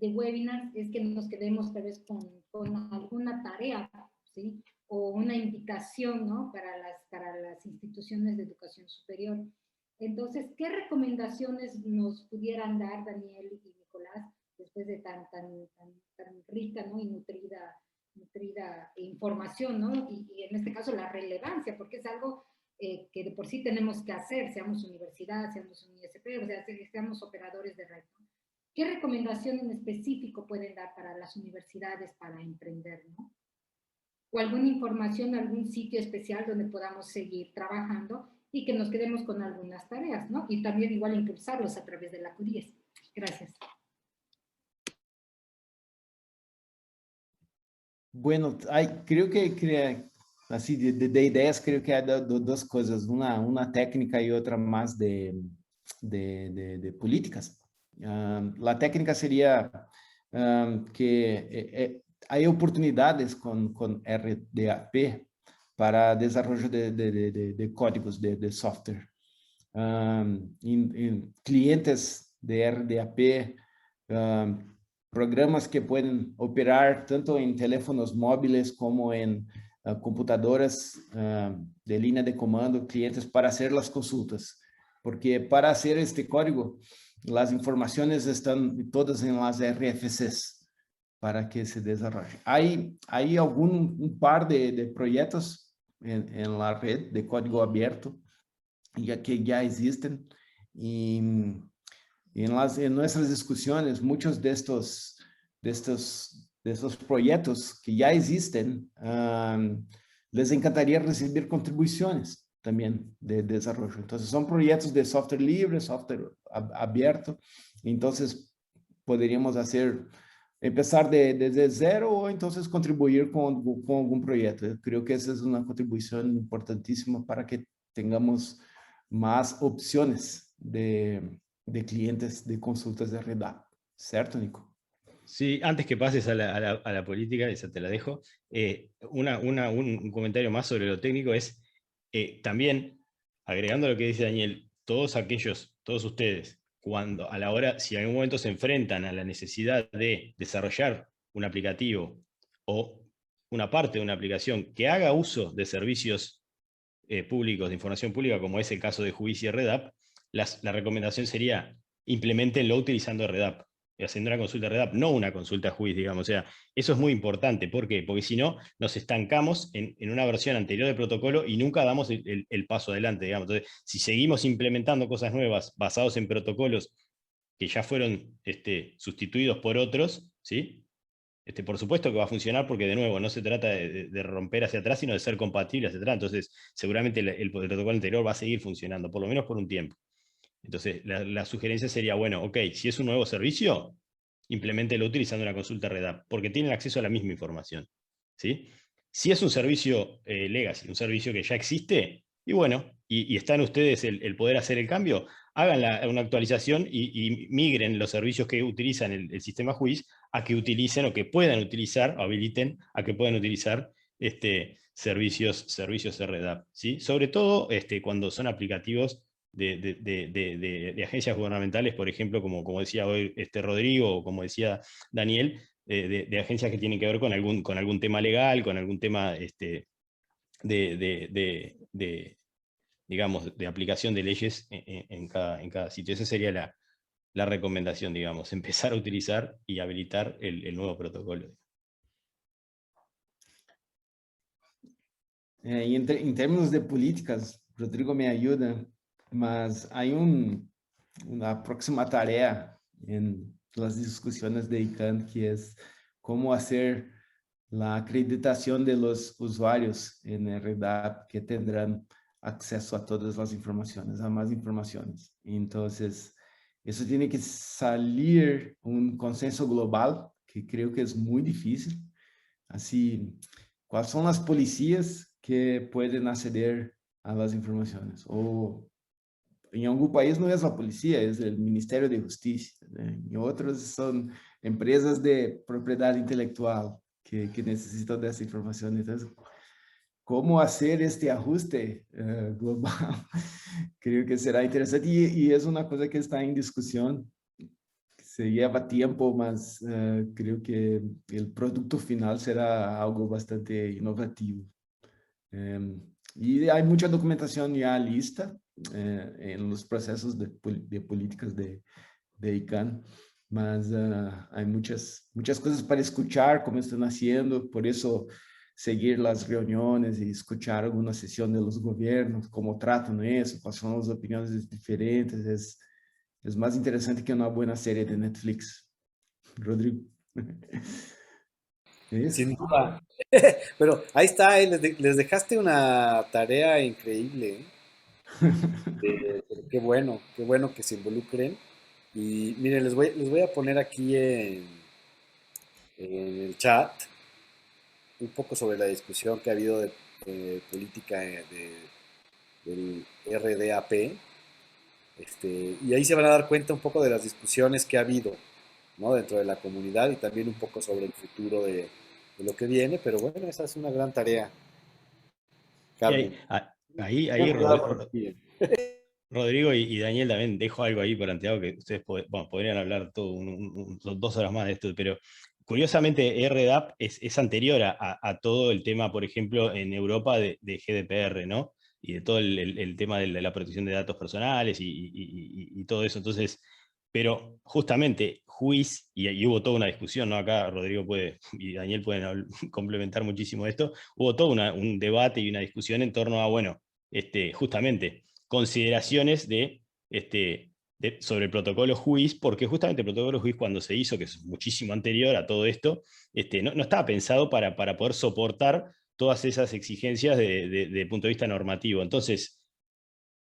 webinars es que nos quedemos tal vez con alguna tarea, ¿sí? O una indicación, ¿no? Para las instituciones de educación superior. Entonces, ¿qué recomendaciones nos pudieran dar Daniel y Nicolás después de tan rica, ¿no? Y nutrida información, ¿no? Y en este caso la relevancia, porque es algo que de por sí tenemos que hacer, seamos universidad, seamos un ISP, o sea, seamos operadores de red, ¿no? ¿Qué recomendación en específico pueden dar para las universidades para emprender, ¿no? O alguna información, algún sitio especial donde podamos seguir trabajando y que nos quedemos con algunas tareas, ¿no? Y también igual impulsarlos a través de la Q10. Gracias. Bueno, creo que así de ideias, creo que hay dos cosas, una técnica y otra más de políticas. La técnica sería que hay oportunidades con RDAP para desarrollo de códigos de software. Clientes de RDAP, programas que pueden operar tanto en teléfonos móviles como en computadoras de línea de comando, clientes para hacer las consultas. Porque para hacer este código, las informaciones están todas en las RFCs para que se desarrolle. Hay un par de proyectos en la red de código abierto que ya existen y en nuestras discusiones muchos de estos proyectos que ya existen les encantaría recibir contribuciones también de desarrollo. Entonces son proyectos de software libre, software abierto. Entonces podríamos empezar desde cero o entonces contribuir con algún proyecto. Yo creo que esa es una contribución importantísima para que tengamos más opciones de clientes de consultas de RDAP. ¿Cierto, Nico? Sí, antes que pases a la política, esa te la dejo, un comentario más sobre lo técnico es, también, agregando lo que dice Daniel, todos ustedes, cuando a la hora, si en algún momento se enfrentan a la necesidad de desarrollar un aplicativo o una parte de una aplicación que haga uso de servicios públicos, de información pública, como es el caso de Juiz y RDAP, la recomendación sería implementenlo utilizando RDAP, haciendo una consulta RDAP, no una consulta Juiz, digamos. O sea, eso es muy importante. ¿Por qué? Porque si no, nos estancamos en una versión anterior del protocolo y nunca damos el paso adelante, digamos. Entonces, si seguimos implementando cosas nuevas basados en protocolos que ya fueron sustituidos por otros, ¿sí? Por supuesto que va a funcionar porque, de nuevo, no se trata de romper hacia atrás, sino de ser compatible hacia atrás. Entonces, seguramente el protocolo anterior va a seguir funcionando, por lo menos por un tiempo. Entonces, la sugerencia sería, bueno, ok, si es un nuevo servicio, impleméntelo utilizando una consulta RDAP, porque tienen acceso a la misma información, ¿sí? Si es un servicio legacy, un servicio que ya existe, y bueno, y está en ustedes el poder hacer el cambio, hagan una actualización y migren los servicios que utilizan el sistema Juiz a que utilicen o que puedan utilizar, o habiliten a que puedan utilizar servicios RDAP, ¿sí? Sobre todo cuando son aplicativos de agencias gubernamentales, por ejemplo, como decía hoy Rodrigo, o como decía Daniel, de agencias que tienen que ver con algún tema legal, con algún tema digamos, de aplicación de leyes en cada sitio. Esa sería la recomendación, digamos, empezar a utilizar y habilitar el nuevo protocolo. Y en términos de políticas, Rodrigo me ayuda, mas hay una próxima tarea en las discusiones de ICANN, que es cómo hacer la acreditación de los usuarios en RDAP que tendrán acceso a todas las informaciones, a más informaciones. Entonces, eso tiene que salir un consenso global, que creo que es muy difícil. Así, ¿cuáles son las policías que pueden acceder a las informaciones? O en algún país no es la policía, es el Ministerio de Justicia, ¿no? En otros son empresas de propiedad intelectual que necesitan de esa información. Entonces, ¿cómo hacer este ajuste global? Creo que será interesante y es una cosa que está en discusión. Se lleva tiempo, mas creo que el producto final será algo bastante inovativo. Y hay mucha documentación ya lista en los procesos de políticas de ICANN, mas hay muchas cosas para escuchar, como están haciendo, por eso seguir las reuniones y escuchar alguna sesión de los gobiernos, cómo tratan eso, cuáles son las opiniones diferentes, es más interesante que una buena serie de Netflix. Rodrigo. Sin duda. Pero ahí está, les dejaste una tarea increíble. Pero qué bueno que se involucren. Y miren, les voy a poner aquí en el chat un poco sobre la discusión que ha habido de política del RDAP. Y ahí se van a dar cuenta un poco de las discusiones que ha habido, ¿no? Dentro de la comunidad y también un poco sobre el futuro de lo que viene. Pero bueno, esa es una gran tarea, Carmen. Ahí Rodrigo y Daniel también dejo algo ahí planteado que ustedes podrían hablar todo 2 horas más de esto, pero curiosamente RDAP es anterior a todo el tema, por ejemplo, en Europa de GDPR, ¿no? Y de todo el tema de la protección de datos personales y todo eso. Entonces, pero justamente JUIS, y hubo toda una discusión, ¿no? Acá Rodrigo y Daniel pueden complementar muchísimo esto, hubo todo un debate y una discusión en torno a, bueno, justamente consideraciones sobre el protocolo JUIS, porque justamente el protocolo JUIS cuando se hizo, que es muchísimo anterior a todo esto, no estaba pensado para poder soportar todas esas exigencias de punto de vista normativo. Entonces,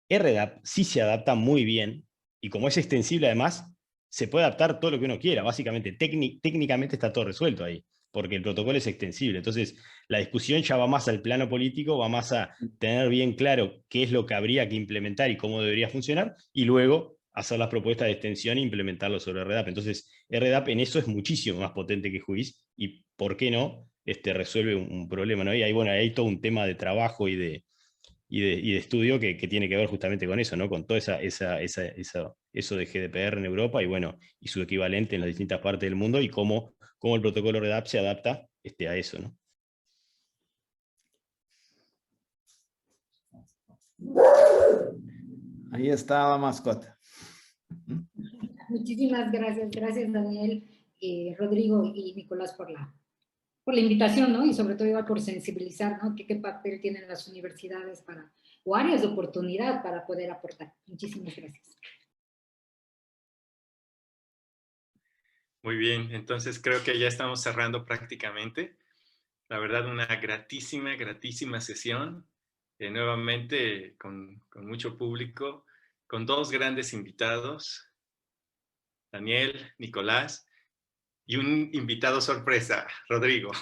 RDAP sí se adapta muy bien, y como es extensible además, se puede adaptar todo lo que uno quiera. Básicamente, técnicamente está todo resuelto ahí, porque el protocolo es extensible. Entonces, la discusión ya va más al plano político, va más a tener bien claro qué es lo que habría que implementar y cómo debería funcionar, y luego hacer las propuestas de extensión e implementarlo sobre RDAP. Entonces, RDAP en eso es muchísimo más potente que JUIS, y ¿por qué no? Resuelve un problema, ¿no? Y ahí, bueno, hay todo un tema de trabajo y de estudio que tiene que ver justamente con eso, ¿no? Con todo eso de GDPR en Europa y, bueno, y su equivalente en las distintas partes del mundo y cómo el protocolo RDAP se adapta a eso, ¿no? Ahí está la mascota. Muchísimas gracias. Gracias, Daniel, Rodrigo y Nicolás por la invitación, ¿no? Y sobre todo igual por sensibilizar, ¿no? ¿Qué papel tienen las universidades o áreas de oportunidad para poder aportar? Muchísimas gracias. Muy bien, entonces creo que ya estamos cerrando prácticamente. La verdad, una gratísima sesión. Nuevamente con mucho público, con 2 grandes invitados, Daniel, Nicolás, y un invitado sorpresa, Rodrigo.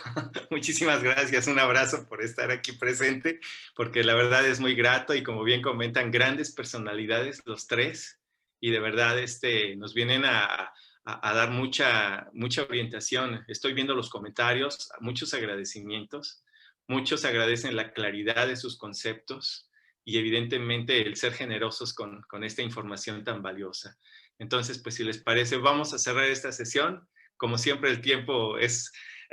Muchísimas gracias, un abrazo por estar aquí presente, porque la verdad es muy grato y como bien comentan, grandes personalidades los 3, y de verdad nos vienen a dar mucha orientación. Estoy viendo los comentarios, muchos agradecimientos, muchos agradecen la claridad de sus conceptos, y evidentemente el ser generosos con esta información tan valiosa. Entonces, pues si les parece, vamos a cerrar esta sesión. Como siempre, el tiempo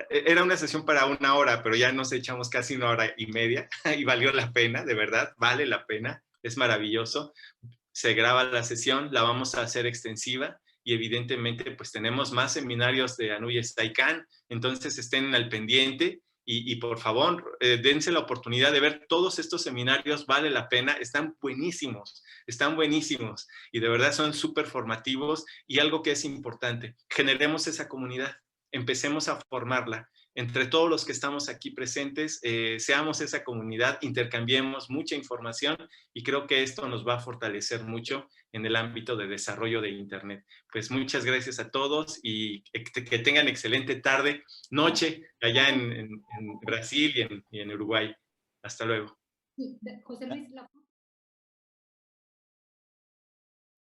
era una sesión para 1 hora, pero ya nos echamos casi 1 hora y media y valió la pena, de verdad, vale la pena, es maravilloso. Se graba la sesión, la vamos a hacer extensiva y evidentemente pues tenemos más seminarios de Anuyes Taikan, entonces estén al pendiente y por favor dense la oportunidad de ver todos estos seminarios, vale la pena, están buenísimos y de verdad son súper formativos y algo que es importante, generemos esa comunidad, empecemos a formarla. Entre todos los que estamos aquí presentes, seamos esa comunidad, intercambiemos mucha información y creo que esto nos va a fortalecer mucho en el ámbito de desarrollo de Internet. Pues muchas gracias a todos y que tengan excelente tarde, noche, allá en Brasil y en Uruguay. Hasta luego. José Luis,